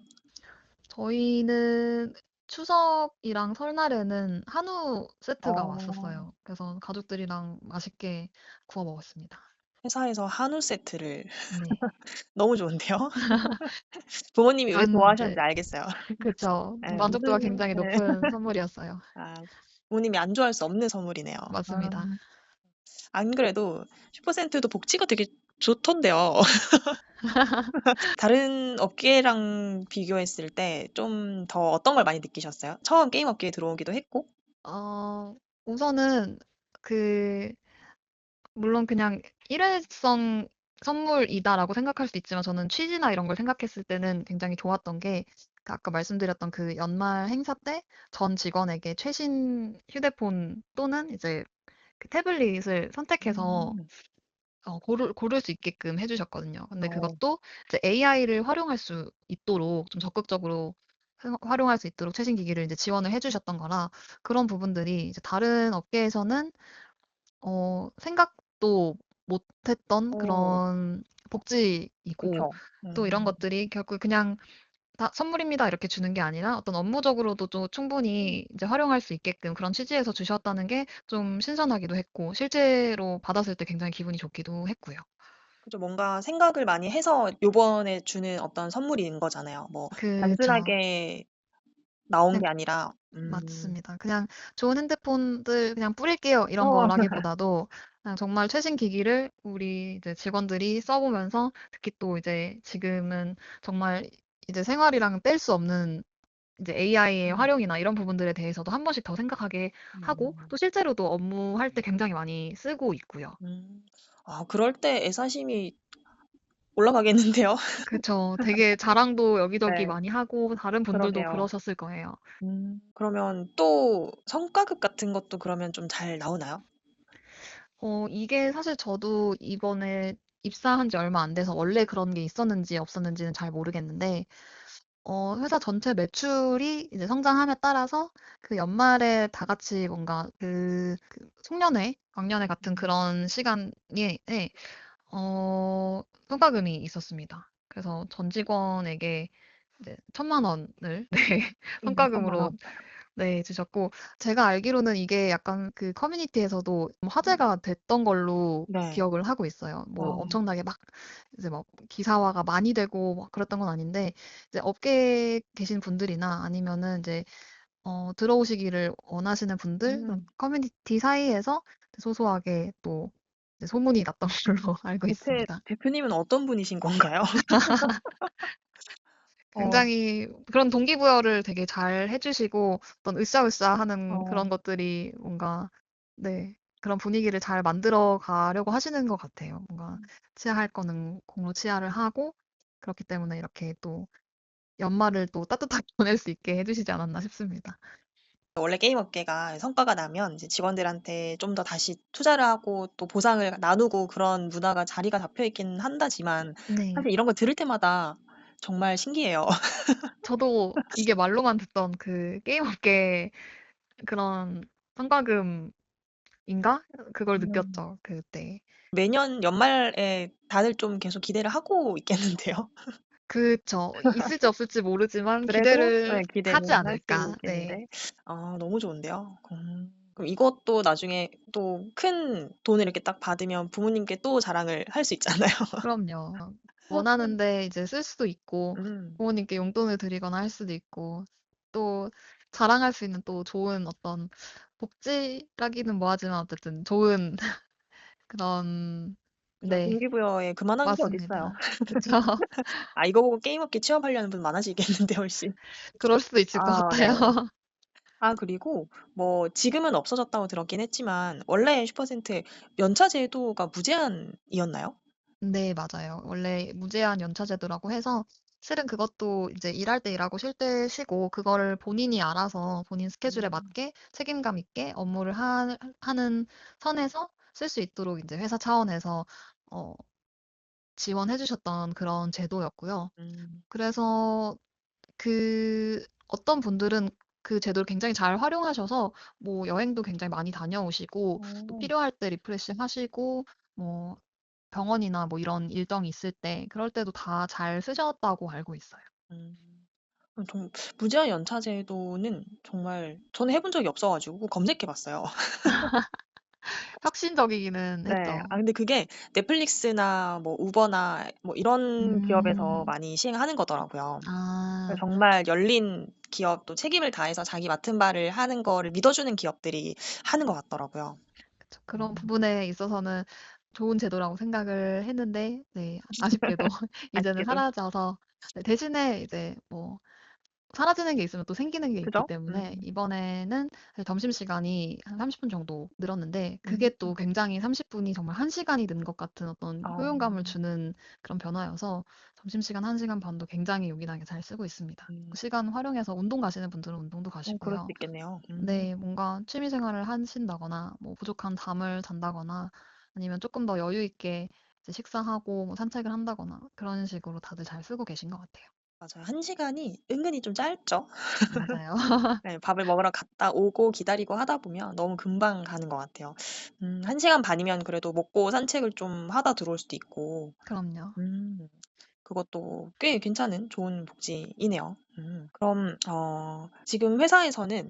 저희는 추석이랑 설날에는 한우 세트가 어, 왔었어요. 그래서 가족들이랑 맛있게 구워 먹었습니다. 회사에서 한우 세트를 네. 너무 좋은데요? 부모님이 왜 네. 좋아하셨는지 알겠어요. 그쵸. 네, 만족도가 무슨, 굉장히 네. 높은 선물이었어요. 아, 부모님이 안 좋아할 수 없는 선물이네요. 아, 맞습니다. 안 그래도 슈퍼센트도 복지가 되게 좋던데요. 다른 업계랑 비교했을 때 좀 더 어떤 걸 많이 느끼셨어요? 처음 게임 업계에 들어오기도 했고. 어, 우선은 그 물론 그냥 일회성 선물이다라고 생각할 수 있지만 저는 취지나 이런 걸 생각했을 때는 굉장히 좋았던 게 그 아까 말씀드렸던 그 연말 행사 때 전 직원에게 최신 휴대폰 또는 이제 그 태블릿을 선택해서 음, 고를 수 있게끔 해주셨거든요. 근데 어, 그것도 이제 AI를 활용할 수 있도록 좀 적극적으로 활용할 수 있도록 최신 기기를 이제 지원을 해주셨던 거라 그런 부분들이 이제 다른 업계에서는 생각도 못했던 어, 그런 복지이고 그쵸. 또 이런 것들이 결국 그냥 다 선물입니다 이렇게 주는 게 아니라 어떤 업무적으로도 또 충분히 이제 활용할 수 있게끔 그런 취지에서 주셨다는 게 좀 신선하기도 했고 실제로 받았을 때 굉장히 기분이 좋기도 했고요. 그죠. 뭔가 생각을 많이 해서 요번에 주는 어떤 선물인 거잖아요. 뭐, 그쵸. 단순하게 나온 그냥 게 아니라, 맞습니다. 그냥 좋은 핸드폰들 그냥 뿌릴게요 이런 어, 거라기보다도 그냥 정말 최신 기기를 우리 이제 직원들이 써보면서 특히 또 이제 지금은 정말 이제 생활이랑 뗄 수 없는 이제 AI의 음, 활용이나 이런 부분들에 대해서도 한 번씩 더 생각하게 하고 음, 또 실제로도 업무할 때 굉장히 많이 쓰고 있고요. 음. 그럴 때 애사심이 올라가겠는데요? 그쵸. 되게 자랑도 여기저기 네, 많이 하고 다른 분들도 그러게요. 그러셨을 거예요. 그러면 또 성과급 같은 것도 그러면 좀 잘 나오나요? 이게 사실 저도 이번에 입사한 지 얼마 안 돼서 원래 그런 게 있었는지 없었는지는 잘 모르겠는데, 회사 전체 매출이 이제 성장함에 따라서 그 연말에 다 같이 뭔가 그 송년회, 왕년회 같은 음, 그런 시간에, 성과금이 있었습니다. 그래서 전 직원에게 이제 1,000만 원을, 네, 천만 성과금으로 원. 네, 주셨고, 제가 알기로는 이게 약간 그 커뮤니티에서도 좀 화제가 됐던 걸로 네. 기억을 하고 있어요. 뭐 어, 엄청나게 막 이제 막 기사화가 많이 되고 막 그랬던 건 아닌데, 이제 업계에 계신 분들이나 아니면은 이제, 들어오시기를 원하시는 분들, 그런 음. 커뮤니티 사이에서 소소하게 또 이제 소문이 났던 걸로 알고 있습니다. 대표님은 어떤 분이신 건가요? 어, 굉장히 그런 동기부여를 되게 잘 해주시고 어떤 으쌰으쌰하는 그런 어, 것들이 뭔가 네 그런 분위기를 잘 만들어 가려고 하시는 것 같아요. 뭔가 치아할 거는 공로 치아를 하고 그렇기 때문에 이렇게 또 연말을 또 따뜻하게 보낼 수 있게 해주시지 않았나 싶습니다. 원래 게임 업계가 성과가 나면 이제 직원들한테 좀 더 다시 투자를 하고 또 보상을 나누고 그런 문화가 자리가 잡혀 있긴 한다지만 네, 사실 이런 거 들을 때마다 정말 신기해요. 저도 이게 말로만 듣던 그 게임 업계 그런 성과금인가? 그걸 음. 느꼈죠, 그때. 매년 연말에 다들 좀 계속 기대를 하고 있겠는데요. 그쵸. 있을지 없을지 모르지만 그래도 기대를 네, 하지 기대는 할 수 않을까. 네. 있겠는데. 너무 좋은데요. 그럼 이것도 나중에 또 큰 돈을 이렇게 딱 받으면 부모님께 또 자랑을 할 수 있잖아요. 그럼요. 원하는데 이제 쓸 수도 있고, 음. 부모님께 용돈을 드리거나 할 수도 있고, 또 자랑할 수 있는 또 좋은 어떤 복지라기는 뭐하지만 어쨌든 좋은 그런, 그죠. 네, 동기부여에 그만한 게 어딨어요. 맞습니다. 그쵸. 이거 보고 게임업계 취업하려는 분 많아지겠는데, 훨씬. 그럴 수도 있을 것 아, 같아요. 네. 그리고 뭐 지금은 없어졌다고 들었긴 했지만 원래 슈퍼센트 연차 제도가 무제한이었나요? 네, 맞아요. 원래 무제한 연차 제도라고 해서 실은 그것도 이제 일할 때 일하고 쉴 때 쉬고 그거를 본인이 알아서 본인 스케줄에 음, 맞게 책임감 있게 업무를 하는 선에서 쓸 수 있도록 이제 회사 차원에서 어, 지원해 주셨던 그런 제도였고요. 음, 그래서 어떤 분들은 그 제도를 굉장히 잘 활용하셔서 뭐 여행도 굉장히 많이 다녀오시고 또 어. 필요할 때 리프레시 하시고 뭐 병원이나 뭐 이런 일정이 있을 때 그럴 때도 다 잘 쓰셨다고 알고 있어요. 음. 좀 무제한 연차 제도는 정말 저는 해본 적이 없어 가지고 검색해 봤어요. 혁신적이기는 네. 했죠. 근데 그게 넷플릭스나 뭐 우버나 뭐 이런 기업에서 음. 많이 시행하는 거더라고요. 아. 그래서 정말 열린 기업 또 책임을 다해서 자기 맡은 바를 하는 거를 믿어주는 기업들이 하는 것 같더라고요. 그쵸. 그런 음. 부분에 있어서는 좋은 제도라고 생각을 했는데 네 아쉽게도 이제는 아쉽게도. 사라져서 네 대신에 이제 뭐 사라지는 게 있으면 또 생기는 게 있기 그죠? 때문에 이번에는 사실 점심시간이 한 30분 정도 늘었는데 음. 그게 또 굉장히 30분이 정말 1시간이 든 것 같은 어떤 어. 효용감을 주는 그런 변화여서 점심시간 1시간 반도 굉장히 요긴하게 잘 쓰고 있습니다. 음. 시간 활용해서 운동 가시는 분들은 운동도 그럴 수 가시고요. 있겠네요. 네, 뭔가 취미 생활을 하신다거나, 뭐 부족한 잠을 잔다거나, 아니면 조금 더 여유 있게 이제 식사하고 뭐 산책을 한다거나, 그런 식으로 다들 잘 쓰고 계신 것 같아요. 맞아요. 1 시간이 은근히 좀 짧죠? 맞아요. 네. 밥을 먹으러 갔다 오고 기다리고 하다 보면 너무 금방 가는 것 같아요. 1 시간 반이면 그래도 먹고 산책을 좀 하다 들어올 수도 있고. 그럼요. 음. 그것도 꽤 괜찮은 좋은 복지이네요. 그럼 지금 회사에서는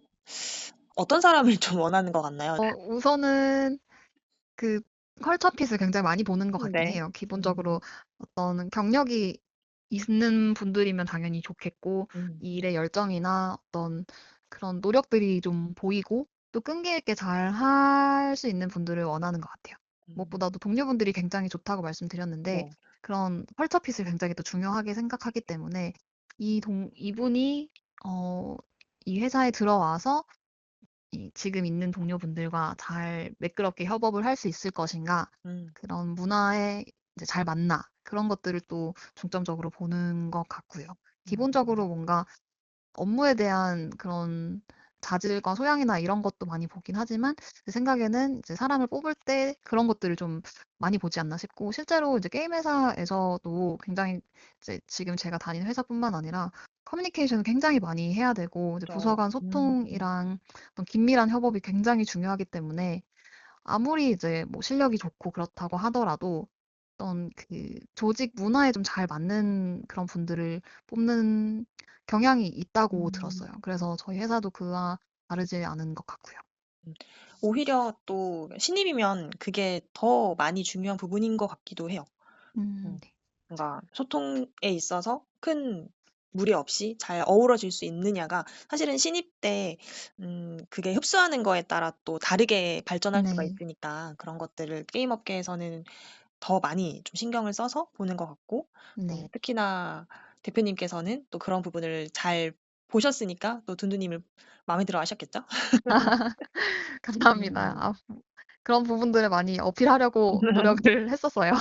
어떤 사람을 좀 원하는 것 같나요? 우선은 그 컬처핏을 굉장히 많이 보는 것 같긴 네. 해요. 음. 기본적으로 어떤 경력이 있는 분들이면 당연히 좋겠고, 음. 이 일에 열정이나 어떤 그런 노력들이 좀 보이고, 또 끈기 있게 잘 할 수 있는 분들을 원하는 것 같아요. 음. 무엇보다도 동료분들이 굉장히 좋다고 말씀드렸는데, 네. 그런 컬처핏을 굉장히 또 중요하게 생각하기 때문에, 이분이, 어, 이 회사에 들어와서 지금 있는 동료분들과 잘 매끄럽게 협업을 할 수 있을 것인가, 음. 그런 문화에 이제 잘 맞나, 그런 것들을 또 중점적으로 보는 것 같고요. 기본적으로 음. 뭔가 업무에 대한 그런 자질과 소양이나 이런 것도 많이 보긴 하지만 제 생각에는 이제 사람을 뽑을 때 그런 것들을 좀 많이 보지 않나 싶고 실제로 이제 게임 회사에서도 굉장히 이제 지금 제가 다니는 회사뿐만 아니라 커뮤니케이션을 굉장히 많이 해야 되고 이제 부서 그죠. 간 소통이랑 어떤 긴밀한 협업이 굉장히 중요하기 때문에 아무리 이제 뭐 실력이 좋고 그렇다고 하더라도 어떤 그 조직 문화에 좀 잘 맞는 그런 분들을 뽑는 경향이 있다고 음. 들었어요. 그래서 저희 회사도 그와 다르지 않은 것 같고요. 음. 오히려 또 신입이면 그게 더 많이 중요한 부분인 것 같기도 해요. 음. 네. 뭔가 소통에 있어서 큰 무리 없이 잘 어우러질 수 있느냐가 사실은 신입 때 그게 흡수하는 거에 따라 또 다르게 발전할 수가 네. 있으니까 그런 것들을 게임 업계에서는 더 많이 좀 신경을 써서 보는 것 같고 또 네. 특히나 대표님께서는 또 그런 부분을 잘 보셨으니까 또 둔두님을 마음에 들어 하셨겠죠? 감사합니다. 음. 그런 부분들을 많이 어필하려고 노력을 했었어요.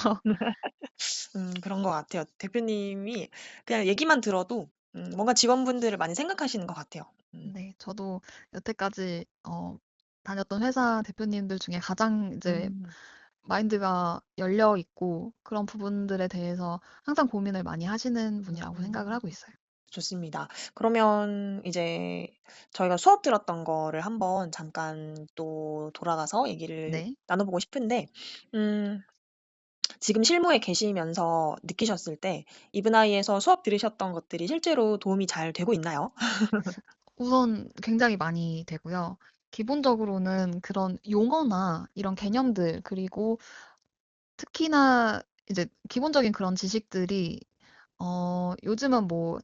그런 것 같아요. 대표님이 그냥 얘기만 들어도 뭔가 직원분들을 많이 생각하시는 것 같아요. 음. 네. 저도 여태까지 다녔던 회사 대표님들 중에 가장 이제 음. 마인드가 열려 있고 그런 부분들에 대해서 항상 고민을 많이 하시는 분이라고 생각을 음. 하고 있어요. 좋습니다. 그러면 이제 저희가 수업 들었던 거를 한번 잠깐 또 돌아가서 얘기를 네. 나눠보고 싶은데, 음, 지금 실무에 계시면서 느끼셨을 때 이브나이에서 수업 들으셨던 것들이 실제로 도움이 잘 되고 있나요? 우선 굉장히 많이 되고요. 기본적으로는 그런 용어나 이런 개념들, 그리고 특히나 이제 기본적인 그런 지식들이, 요즘은 뭐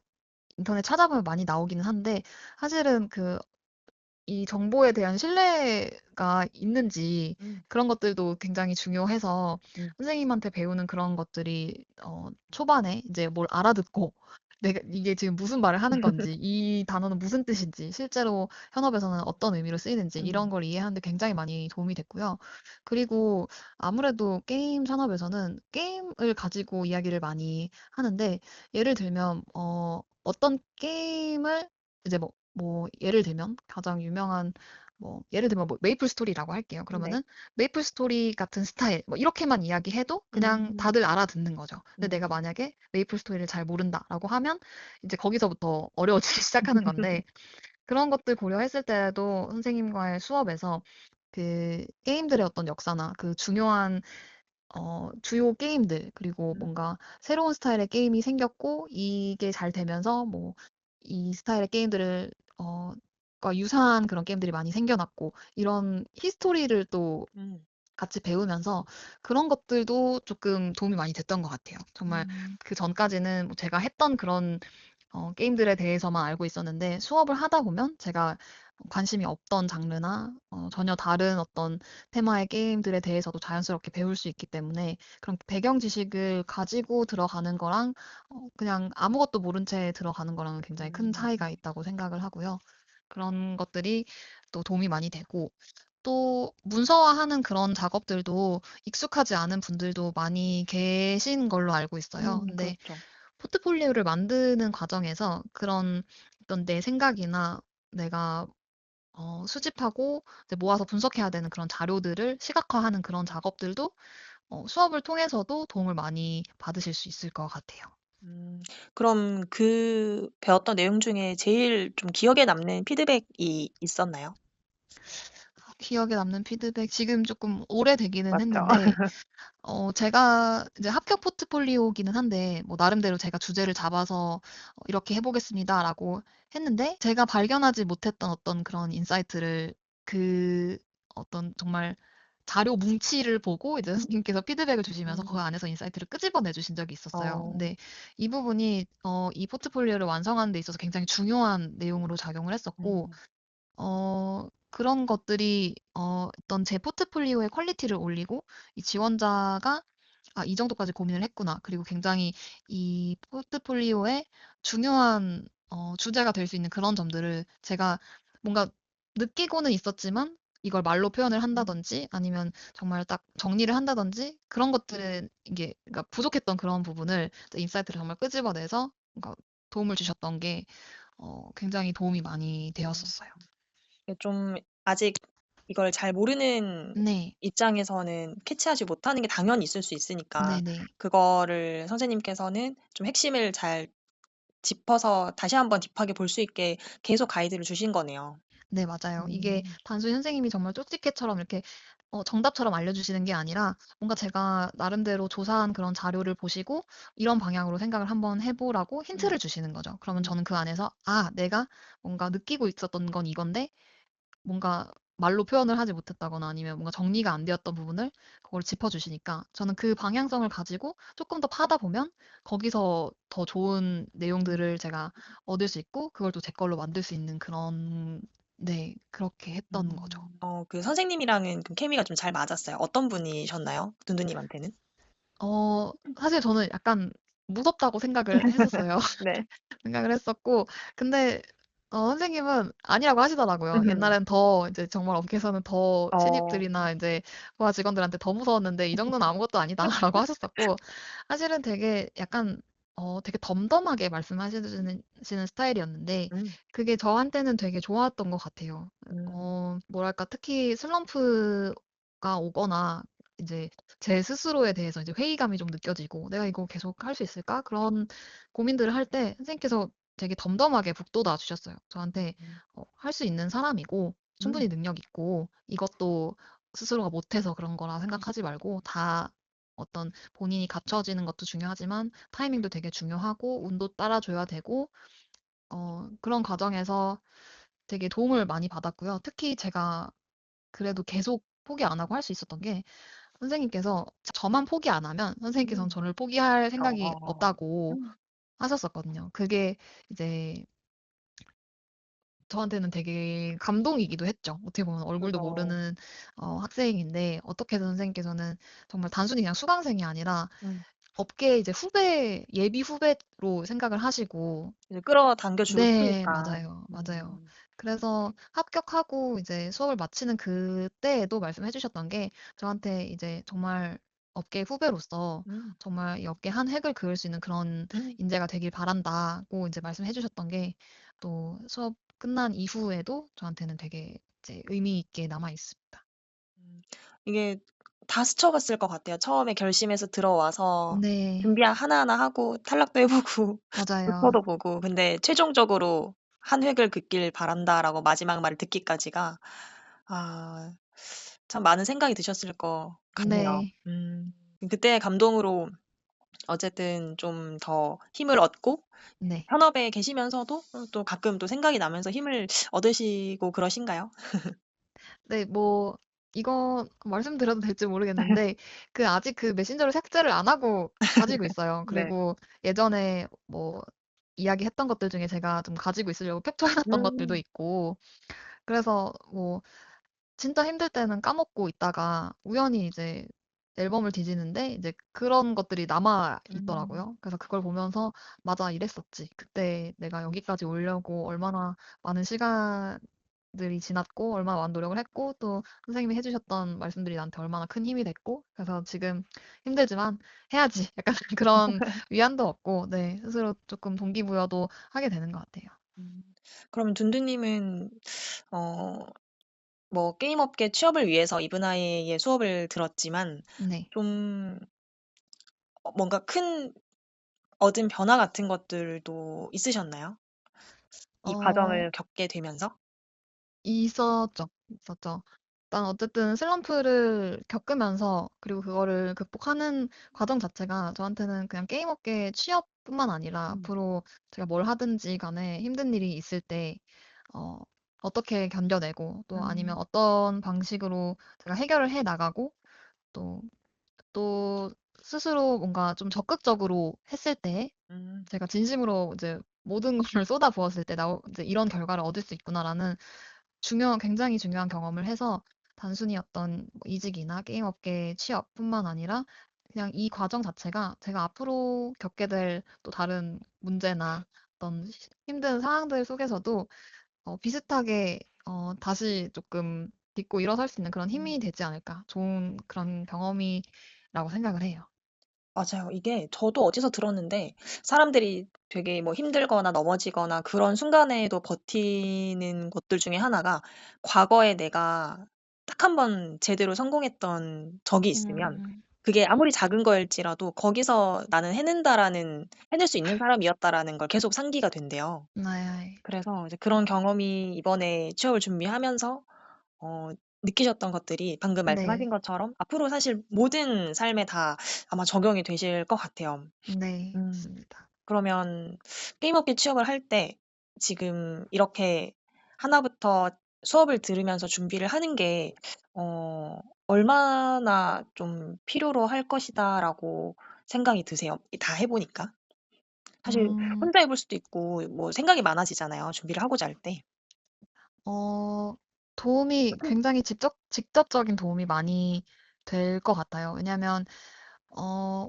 인터넷 찾아보면 많이 나오기는 한데, 사실은 이 정보에 대한 신뢰가 있는지 음. 그런 것들도 굉장히 중요해서 음. 선생님한테 배우는 그런 것들이 초반에 이제 뭘 알아듣고 내가 이게 지금 무슨 말을 하는 건지 이 단어는 무슨 뜻인지 실제로 현업에서는 어떤 의미로 쓰이는지 이런 음. 걸 이해하는 데 굉장히 많이 도움이 됐고요. 그리고 아무래도 게임 산업에서는 게임을 가지고 이야기를 많이 하는데 예를 들면 어떤 게임을 이제 예를 들면 가장 유명한 예를 들면 뭐 메이플 스토리라고 할게요. 네. 그러면은 메이플 스토리 같은 스타일 뭐 이렇게만 이야기해도 그냥 음. 다들 알아듣는 거죠. 근데 내가 음. 만약에 메이플 스토리를 잘 모른다라고 하면 이제 거기서부터 어려워지기 시작하는 건데 그런 것들 고려했을 때도 선생님과의 수업에서 그 게임들의 어떤 역사나 그 중요한 주요 게임들, 그리고 음. 뭔가 새로운 스타일의 게임이 생겼고, 이게 잘 되면서, 뭐, 이 스타일의 게임들을, 과 유사한 그런 게임들이 많이 생겨났고, 이런 히스토리를 또 음. 같이 배우면서 그런 것들도 조금 도움이 많이 됐던 것 같아요. 정말 음. 그 전까지는 뭐 제가 했던 그런 게임들에 대해서만 알고 있었는데 수업을 하다 보면 제가 관심이 없던 장르나 전혀 다른 어떤 테마의 게임들에 대해서도 자연스럽게 배울 수 있기 때문에 그런 배경 지식을 가지고 들어가는 거랑 그냥 아무것도 모른 채 들어가는 거랑은 굉장히 큰 음. 차이가 있다고 생각을 하고요. 그런 것들이 또 도움이 많이 되고 또 문서화하는 그런 작업들도 익숙하지 않은 분들도 많이 계신 걸로 알고 있어요. 근데 그렇죠. 포트폴리오를 만드는 과정에서 그런 어떤 내 생각이나 내가 수집하고 이제 모아서 분석해야 되는 그런 자료들을 시각화하는 그런 작업들도 수업을 통해서도 도움을 많이 받으실 수 있을 것 같아요. 음. 그럼 그 배웠던 내용 중에 제일 좀 기억에 남는 피드백이 있었나요? 기억에 남는 피드백, 지금 조금 오래되기는 맞죠. 했는데, 제가 이제 합격 포트폴리오기는 한데, 뭐, 나름대로 제가 주제를 잡아서 이렇게 해보겠습니다라고 했는데, 제가 발견하지 못했던 어떤 그런 인사이트를 그 어떤 정말 자료 뭉치를 보고 이제 선생님께서 피드백을 주시면서 그 음. 안에서 인사이트를 끄집어내 주신 적이 있었어요. 어. 근데 이 부분이 이 포트폴리오를 완성하는 데 있어서 굉장히 중요한 내용으로 작용을 했었고, 음. 그런 것들이 어떤 제 포트폴리오의 퀄리티를 올리고 이 지원자가 '아 이 정도까지 고민을 했구나.' 그리고 굉장히 이 포트폴리오의 중요한 주제가 될 수 있는 그런 점들을 제가 뭔가 느끼고는 있었지만 이걸 말로 표현을 음. 한다든지 아니면 정말 딱 정리를 한다든지 그런 것들은 이게 그러니까 부족했던 그런 부분을 이제 인사이트를 정말 끄집어내서 그러니까 도움을 주셨던 게 굉장히 도움이 많이 음. 되었었어요. 이게 좀 아직 이걸 잘 모르는 네. 입장에서는 캐치하지 못하는 게 당연히 있을 수 있으니까 네네. 그거를 선생님께서는 좀 핵심을 잘 짚어서 다시 한번 딥하게 볼 수 있게 계속 가이드를 주신 거네요. 네, 맞아요. 이게 음. 단순히 선생님이 정말 쪽집게처럼 이렇게 정답처럼 알려주시는 게 아니라 뭔가 제가 나름대로 조사한 그런 자료를 보시고 이런 방향으로 생각을 한번 해보라고 음. 힌트를 주시는 거죠. 그러면 음. 저는 그 안에서 아, 내가 뭔가 느끼고 있었던 건 이건데 뭔가 말로 표현을 하지 못했다거나 아니면 뭔가 정리가 안 되었던 부분을 그걸 짚어주시니까 저는 그 방향성을 가지고 조금 더 파다 보면 거기서 더 좋은 음. 내용들을 제가 얻을 수 있고 그걸 또 제 걸로 만들 수 있는 그런 네, 그렇게 했던 거죠. 그 선생님이랑은 그 케미가 좀 잘 맞았어요. 어떤 분이셨나요? 둔두님한테는? 사실 저는 약간 무섭다고 생각을 했었어요. 네. 생각을 했었고, 근데, 선생님은 아니라고 하시더라고요. 음. 옛날엔 더, 이제 정말 업계에서는 더 어. 신입들이나 이제 부하 직원들한테 더 무서웠는데, 이 정도는 아무것도 아니다라고 하셨었고, 사실은 되게 약간, 되게 덤덤하게 말씀하시는 스타일이었는데, 음. 그게 저한테는 되게 좋았던 것 같아요. 음. 뭐랄까, 특히 슬럼프가 오거나, 이제 제 스스로에 대해서 이제 회의감이 좀 느껴지고, 내가 이거 계속 할 수 있을까? 그런 고민들을 할 때 선생님께서 되게 덤덤하게 북돋아 주셨어요. 저한테 음. 할 수 있는 사람이고 충분히 음. 능력 있고 이것도 스스로가 못해서 그런 거라 생각하지 말고 다 어떤 본인이 갖춰지는 것도 중요하지만 타이밍도 되게 중요하고 운도 따라줘야 되고 그런 과정에서 되게 도움을 많이 받았고요. 특히 제가 그래도 계속 포기 안 하고 할 수 있었던 게 선생님께서 저만 포기 안 하면 선생님께서는 음. 저를 포기할 생각이 어. 없다고 음. 하셨었거든요. 그게 이제 저한테는 되게 감동이기도 했죠. 어떻게 보면 얼굴도 그죠. 모르는 학생인데 어떻게 선생님께서는 정말 단순히 그냥 수강생이 아니라 음. 업계 이제 후배, 예비 후배로 생각을 하시고 이제 끌어당겨 주고 네, 싶으니까. 맞아요. 맞아요. 음. 그래서 합격하고 이제 수업을 마치는 그때에도 말씀해 주셨던 게 저한테 이제 정말 업계 후배로서 음. 정말 이 업계 한 획을 그을 수 있는 그런 음. 인재가 되길 바란다고 이제 말씀해 주셨던 게 또 수업 끝난 이후에도 저한테는 되게 이제 의미 있게 남아 있습니다. 음. 이게 다 스쳐갔을 것 같아요. 처음에 결심해서 들어와서 네, 준비 하나하나 하고 탈락도 해 보고 맞아요. 붙어도 보고 근데 최종적으로 한 획을 긋길 바란다라고 마지막 말을 듣기까지가 아 참 많은 생각이 드셨을 것 같네요. 네. 그때의 감동으로 어쨌든 좀 더 힘을 얻고 네. 현업에 계시면서도 또 가끔 또 생각이 나면서 힘을 얻으시고 그러신가요? 네, 뭐, 이거 말씀드려도 될지 모르겠는데, 아직 메신저를 삭제를 안 하고 가지고 있어요. 네. 그리고 예전에 뭐, 이야기했던 것들 중에 제가 좀 가지고 있으려고 캡처해놨던 것들도 음. 있고, 그래서 뭐, 진짜 힘들 때는 까먹고 있다가 우연히 이제 앨범을 뒤지는데 이제 그런 것들이 남아 음. 있더라고요. 그래서 그걸 보면서 맞아, 이랬었지. 그때 내가 여기까지 오려고 얼마나 많은 시간들이 지났고 얼마나 많은 노력을 했고 또 선생님이 해주셨던 말씀들이 나한테 얼마나 큰 힘이 됐고 그래서 지금 힘들지만 해야지. 약간 그런 위안도 얻고 네, 스스로 조금 동기부여도 하게 되는 것 같아요. 음. 그러면 둔두님은 어 뭐 게임 업계 취업을 위해서 이브나이의 수업을 들었지만 네. 좀 뭔가 큰 얻은 변화 같은 것들도 있으셨나요? 이 어, 과정을 겪게 되면서? 있었죠. 있었죠. 일단 어쨌든 슬럼프를 겪으면서 그리고 그거를 극복하는 과정 자체가 저한테는 그냥 게임 업계 취업뿐만 아니라 음. 앞으로 제가 뭘 하든지 간에 힘든 일이 있을 때 어, 어떻게 견뎌내고 또 아니면 음. 어떤 방식으로 제가 해결을 해 나가고 또, 또 스스로 뭔가 좀 적극적으로 했을 때 음. 제가 진심으로 이제 모든 걸 쏟아 부었을 때 이제 이런 결과를 얻을 수 있구나라는 굉장히 중요한 경험을 해서 단순히 어떤 뭐 이직이나 게임 업계 취업뿐만 아니라 그냥 이 과정 자체가 제가 앞으로 겪게 될 또 다른 문제나 어떤 힘든 상황들 속에서도 비슷하게 다시 조금 딛고 일어설 수 있는 그런 음. 힘이 되지 않을까. 좋은 그런 경험이라고 생각을 해요. 맞아요. 이게 저도 어디서 들었는데 사람들이 되게 뭐 힘들거나 넘어지거나 그런 순간에도 버티는 것들 중에 하나가 과거에 내가 딱 한 번 제대로 성공했던 적이 있으면 음, 그게 아무리 작은 거일지라도 거기서 '나는 해낸다.'라는 '해낼 수 있는 사람이었다.'라는 걸 계속 상기가 된대요. 네, 그래서 이제 그런 경험이 이번에 취업을 준비하면서 어 느끼셨던 것들이 방금 네, 말씀하신 것처럼 앞으로 사실 모든 삶에 다 아마 적용이 되실 것 같아요. 네, 음. 맞습니다. 그러면 게임업계 취업을 할 때 지금 이렇게 하나부터 수업을 들으면서 준비를 하는 게 어 '얼마나 좀 필요로 할 것이다.'라고 생각이 드세요? 다 해 보니까. 사실 음, 혼자 해볼 수도 있고 뭐 생각이 많아지잖아요, 준비를 하고자 할 때. 도움이 굉장히 직접적인 도움이 많이 될 것 같아요. 왜냐하면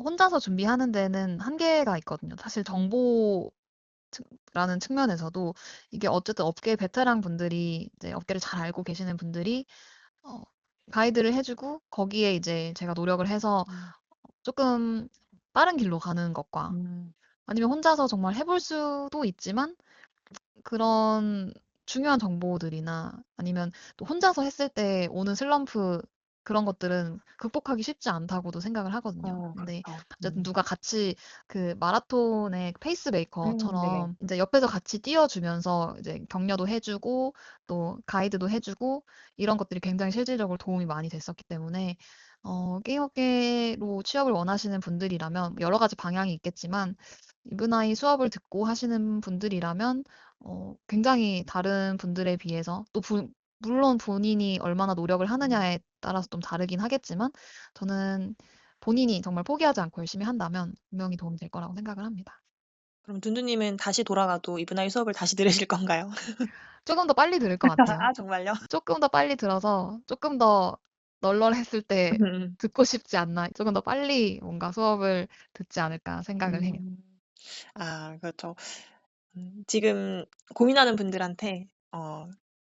혼자서 준비하는 데는 한계가 있거든요. 사실 음. 정보라는 측면에서도 이게 어쨌든 업계 베테랑 분들이 이제 업계를 잘 알고 계시는 분들이 어, 가이드를 해주고 거기에 이제 제가 노력을 해서 음. 조금 빠른 길로 가는 것과 음. 아니면 혼자서 정말 해볼 수도 있지만 그런 중요한 정보들이나 아니면 또 혼자서 했을 때 오는 슬럼프 그런 것들은 극복하기 쉽지 않다고도 생각을 하거든요. 근데 그렇죠. 어쨌든 누가 같이 마라톤의 네네. 페이스메이커처럼 이제 옆에서 같이 뛰어주면서 이제 격려도 해주고 또 가이드도 해주고 이런 것들이 굉장히 실질적으로 도움이 많이 됐었기 때문에 게임업계로 취업을 원하시는 분들이라면 여러 가지 방향이 있겠지만 이브나이 수업을 듣고 하시는 분들이라면 굉장히 다른 분들에 비해서 물론 본인이 얼마나 노력을 음. 하느냐에 따라서 좀 다르긴 하겠지만 저는 본인이 정말 포기하지 않고 열심히 한다면 분명히 도움이 될 거라고 생각을 합니다. 그럼 둔두님은 다시 돌아가도 이분화의 수업을 다시 들으실 건가요? 조금 더 빨리 들을 것 같아요. 아 정말요? 조금 더 빨리 들어서 조금 더 널널했을 때 음. 듣고 싶지 않나. 조금 더 빨리 뭔가 수업을 듣지 않을까 생각을 해요. 음. 아 그렇죠. 지금 고민하는 분들한테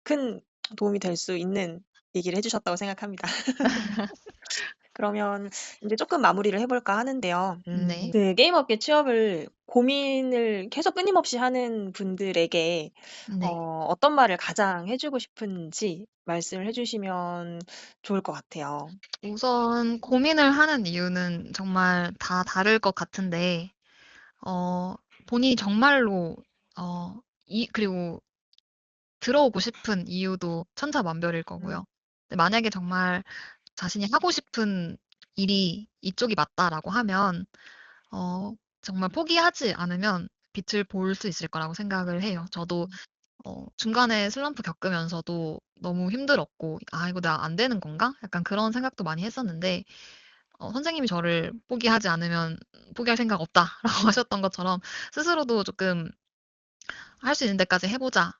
큰 도움이 될 수 있는 얘기를 해 주셨다고 생각합니다. 그러면 인제 쪼끔 마무리를 해 볼까 하는데요. 네. 그 게임 업계 취업을 고민을 계속 끊임없이 하는 분들에게 네. 어떤 말을 가장 해 주고 싶은지 말씀을 해 주시면 좋을 것 같아요. 우선 고민을 하는 이유는 정말 다 다를 것 같은데, 어, 본인이 정말로, 그리고 들어오고 싶은 이유도 천차만별일 음. 거고요. 근데 만약에 정말 자신이 하고 싶은 일이 이쪽이 맞다라고 하면 어, 정말 포기하지 않으면 빛을 볼 수 있을 거라고 생각을 해요. 저도 중간에 슬럼프 겪으면서도 너무 힘들었고, 아, 이거 내가 안 되는 건가? 약간 그런 생각도 많이 했었는데, 선생님이 저를 포기하지 않으면 포기할 생각 없다라고 하셨던 것처럼 스스로도 조금 할 수 있는 데까지 해보자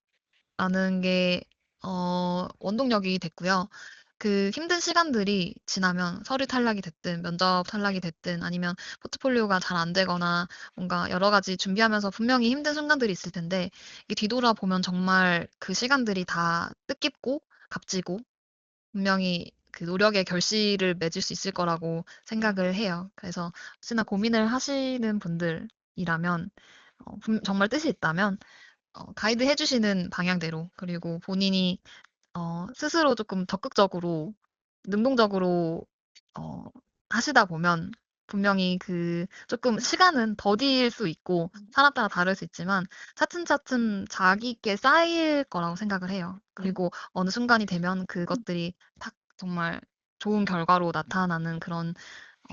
라는 게 원동력이 됐고요. 그 힘든 시간들이 지나면 서류 탈락이 됐든 면접 탈락이 됐든 아니면 포트폴리오가 잘 안 되거나 뭔가 여러 가지 준비하면서 분명히 힘든 순간들이 있을 텐데 이게 뒤돌아보면 정말 그 시간들이 다 뜻깊고 값지고 분명히 그 노력의 결실을 맺을 수 있을 거라고 음. 생각을 해요. 그래서 혹시나 고민을 하시는 분들이라면 정말 뜻이 있다면 가이드 해주시는 방향대로 그리고 본인이 스스로 조금 적극적으로 능동적으로 어, 하시다 보면 분명히 그 조금 시간은 더딜 수 있고 사람 따라 다를 수 있지만 차츰차츰 자기께 쌓일 거라고 생각을 해요. 음. 그리고 어느 순간이 되면 그것들이 딱 정말 좋은 결과로 나타나는 그런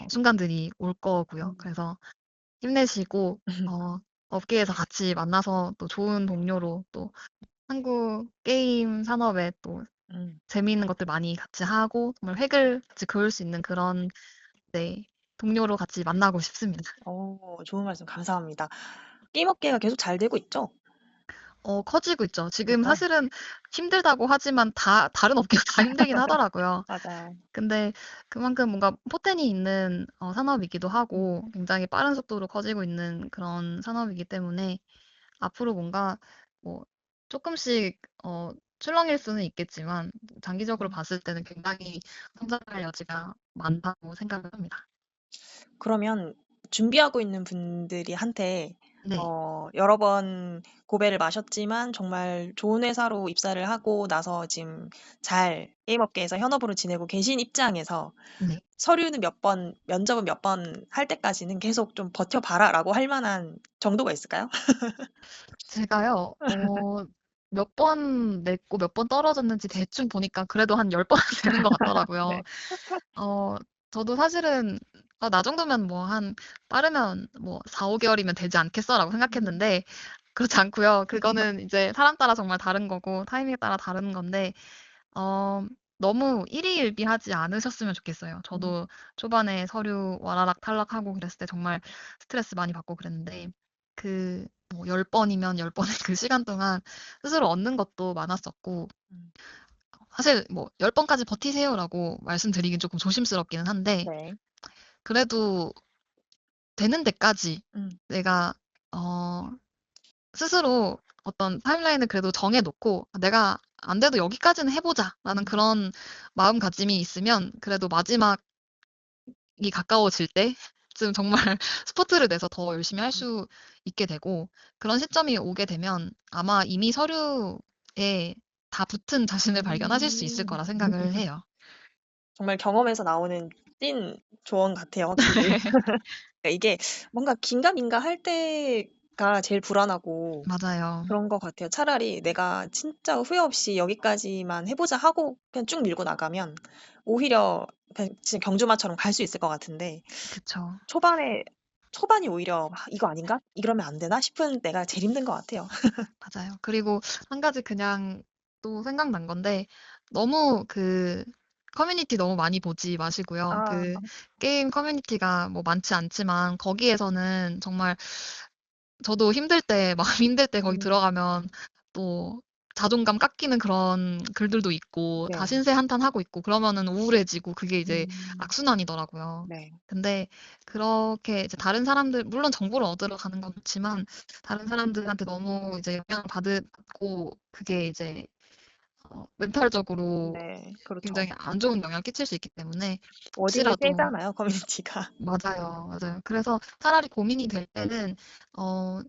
순간들이 올 거고요. 음. 그래서 힘내시고 업계에서 같이 만나서 또 좋은 동료로 또 한국 게임 산업에 또 음. 재미있는 것들 많이 같이 하고 정말 획을 같이 그을 수 있는 그런 네, 동료로 같이 만나고 싶습니다. 좋은 말씀 감사합니다. 게임 업계가 계속 잘 되고 있죠? 커지고 있죠. 지금 그죠? 사실은 힘들다고 하지만 다른 업계가 다 힘들긴 하더라고요. 맞아요. 근데 그만큼 뭔가 포텐이 있는 산업이기도 음. 하고 굉장히 빠른 속도로 커지고 있는 그런 산업이기 때문에 앞으로 뭔가 뭐 조금씩 출렁일 수는 있겠지만 장기적으로 음. 봤을 때는 굉장히 성장할 여지가 많다고 생각을 합니다. 그러면 준비하고 있는 분들이 한테 네, 여러 번 고배를 마셨지만 정말 좋은 회사로 입사를 하고 나서 지금 잘 게임 업계에서 현업으로 지내고 계신 입장에서 네. 서류는 몇 번, 면접은 몇 번 할 때까지는 계속 좀 버텨봐라라고 할 만한 정도가 있을까요? 제가요, 몇 번 냈고 몇 번 떨어졌는지 대충 보니까 그래도 한 10번은 되는 것 같더라고요. 네. 어, 저도 사실은 나 정도면 뭐 빠르면 뭐 4, 5개월이면 되지 않겠어라고 음. 생각했는데 그렇지 않고요. 그거는 이제 사람 따라 정말 다른 거고 타이밍에 따라 다른 건데 어, 너무 일희일비하지 않으셨으면 좋겠어요. 음. 저도 초반에 서류 와라락 탈락하고 그랬을 때 정말 스트레스 많이 받고 그랬는데 뭐 10번이면 10번의 그 시간 동안 스스로 얻는 것도 많았었고 음. 사실 뭐 10번까지 버티세요라고 말씀드리긴 조금 조심스럽기는 한데 네. 그래도 되는 데까지 음. 내가 어, 스스로 어떤 타임라인을 그래도 정해놓고 내가 안 돼도 여기까지는 해보자라는 음. 그런 마음가짐이 있으면 그래도 마지막이 가까워질 때쯤 정말 스포트를 내서 더 열심히 할 음. 수 있게 되고 그런 시점이 오게 되면 아마 이미 서류에 다 붙은 자신을 발견하실 수 있을 음. 거라 생각을 해요. 정말 경험에서 나오는 찐 조언 같아요, 확실히. 그러니까 이게 뭔가 긴가민가 할 때가 제일 불안하고 맞아요. 그런 것 같아요. 차라리 내가 진짜 후회 없이 여기까지만 해보자 하고 그냥 쭉 밀고 나가면 오히려 그냥 진짜 경주마처럼 갈 수 있을 것 같은데 그쵸. 초반에 초반이 오히려 '아 이거 아닌가? 이러면 안 되나?' 싶은 때가 제일 힘든 것 같아요. 맞아요. 그리고 한 가지 그냥 또 생각난 건데 너무 커뮤니티 너무 많이 보지 마시고요. 아. 게임 커뮤니티가 뭐 많지 않지만 거기에서는 정말 저도 힘들 때, 마음 힘들 때 거기 음. 들어가면 또 자존감 깎이는 그런 글들도 있고 다 네. 신세 한탄하고 있고 그러면은 우울해지고 그게 이제 음. 악순환이더라고요. 네. 근데 그렇게 이제 다른 사람들, 물론 정보를 얻으러 가는 건 좋지만 다른 사람들한테 너무 이제 영향을 받고 그게 이제 멘탈적으로 네. 그렇죠. 굉장히 안 좋은 영향을 끼칠 수 있기 때문에 워딩이 혹시라도 세잖아요, 커뮤니티가. 맞아요, 맞아요. 그래서 차라리 고민이 될 때는 어,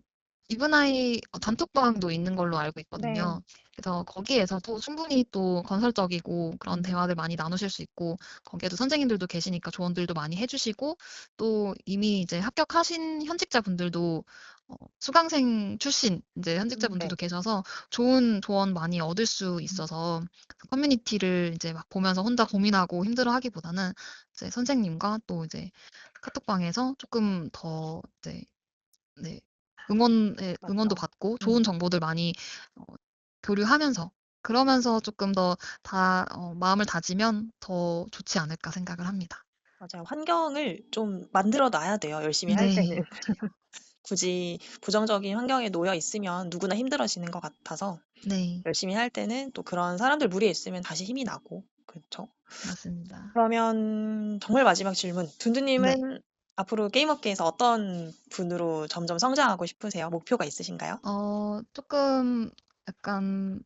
이브나이 단톡방도 있는 걸로 알고 네. 있거든요. 그래서 거기에서도 충분히 또 건설적이고 그런 음. 대화들 많이 나누실 수 있고 거기에도 선생님들도 계시니까 조언들도 많이 해주시고 또 이미 이제 합격하신 현직자분들도 수강생 출신 이제 네. 현직자분들도 계셔서 좋은 조언 많이 얻을 수 음, 있어서 커뮤니티를 이제 막 보면서 혼자 고민하고 힘들어하기보다는 이제 선생님과 또 이제 카톡방에서 조금 더 이제 네, 응원도 맞죠. 받고 음, 좋은 정보들 많이 어, 교류하면서 그러면서 조금 더 마음을 다지면 더 좋지 않을까 생각을 합니다. 맞아요. 환경을 좀 만들어 놔야 돼요. 열심히 할 때는. 네, 맞아요. 굳이 부정적인 환경에 놓여 있으면 누구나 힘들어지는 것 같아서 네, 열심히 할 때는 또 그런 사람들 무리에 있으면 다시 힘이 나고. 그렇죠. 맞습니다. 그러면 정말 마지막 질문. 네. 둔두님은 앞으로 게임 업계에서 어떤 분으로 점점 성장하고 싶으세요? 목표가 있으신가요? 조금 약간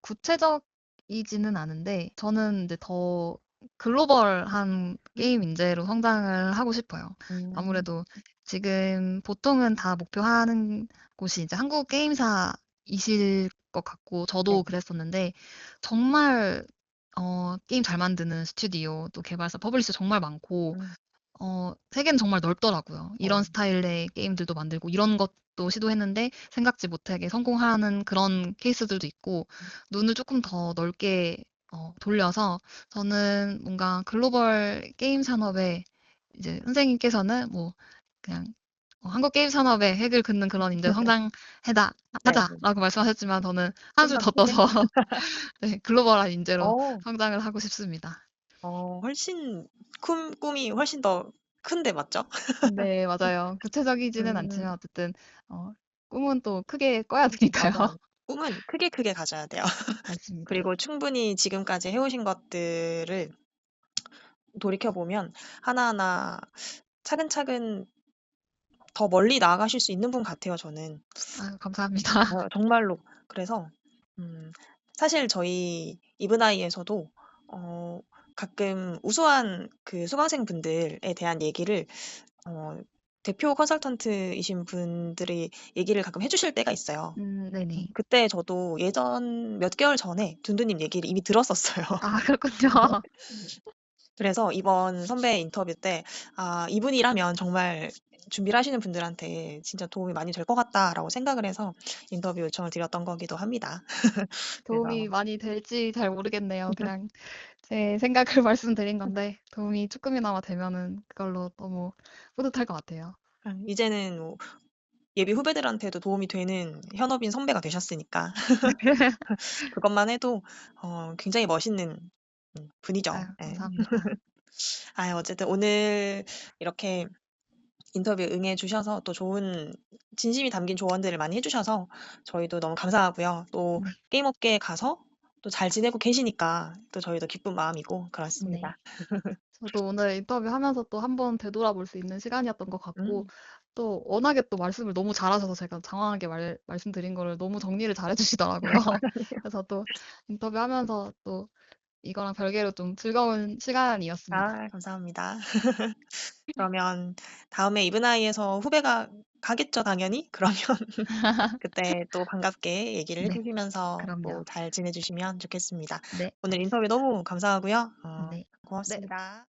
구체적이지는 않은데, 저는 이제 더 글로벌한 게임 인재로 성장을 하고 싶어요. 음, 아무래도 지금 보통은 다 목표하는 곳이 이제 한국 게임사이실 것 같고, 네. 저도 그랬었는데, 정말, 게임 잘 만드는 스튜디오, 또 개발사, 퍼블리셔 정말 많고, 음, 세계는 정말 넓더라고요. 어, 이런 스타일의 게임들도 만들고 이런 것도 시도했는데 생각지 못하게 성공하는 그런 케이스들도 있고 눈을 조금 더 넓게 돌려서 저는 뭔가 글로벌 게임 산업에 이제 선생님께서는 뭐 그냥 한국 게임 산업에 획을 긋는 그런 인재 네. 네. 하자라고 말씀하셨지만 저는 좀 한술 더 더 크게? 떠서 네, 글로벌한 인재로 어, 성장을 하고 싶습니다. 훨씬, 꿈이 훨씬 더 큰데, 맞죠? 네, 맞아요. 구체적이지는 음, 않지만 어쨌든 어, 꿈은 또 크게 꿔야 되니까요. 맞아요. 꿈은 크게 크게 가져야 돼요. 맞습니다. 그리고 충분히 지금까지 해오신 것들을 돌이켜보면 하나하나 차근차근 더 멀리 나아가실 수 있는 분 같아요, 저는. 아유, 감사합니다. 정말로. 그래서, 음, 사실 저희 이브나이에서도, 어, 가끔 우수한 그 수강생 분들에 대한 얘기를, 어, 대표 컨설턴트이신 분들이 얘기를 가끔 해주실 때가 있어요. 네네. 그때 저도 예전 몇 개월 전에 둔두님 얘기를 이미 들었었어요. 아, 그렇군요. 그래서 이번 선배 인터뷰 때, 아, 이분이라면 정말 준비를 하시는 분들한테 진짜 도움이 많이 될 것 같다라고 생각을 해서 인터뷰 요청을 드렸던 거기도 합니다. 도움이 그래서 많이 될지 잘 모르겠네요. 그냥 제 생각을 말씀드린 건데 도움이 조금이나마 되면은 그걸로 너무 뿌듯할 것 같아요. 이제는 뭐 예비 후배들한테도 도움이 되는 현업인 선배가 되셨으니까 그것만 해도 굉장히 멋있는 분이죠. 아유, 예. 감사합니다. 아, 어쨌든 오늘 이렇게 인터뷰 응해 주셔서 또 좋은 진심이 담긴 조언들을 많이 해 주셔서 저희도 너무 감사하고요. 또 네, 게임 업계에 가서 또 잘 지내고 계시니까 또 저희도 기쁜 마음이고 네. 그렇습니다. 저도 오늘 인터뷰하면서 또 한번 되돌아볼 수 있는 시간이었던 것 같고, 음. 또 워낙에 또 말씀을 너무 잘하셔서 제가 장황하게 말씀드린 거를 너무 정리를 잘 해주시더라고요. 그래서 또 인터뷰하면서 또 이거랑 별개로 좀 즐거운 시간이었습니다. 아, 감사합니다. 그러면 다음에 이브나이에서 후배가 가겠죠, 당연히. 그러면 그때 또 반갑게 얘기를 해 네, 주시면서 또 그럼요. 잘 지내 주시면 좋겠습니다. 네, 오늘 인터뷰 알겠습니다. 너무 감사하고요. 네. 네. 고맙습니다.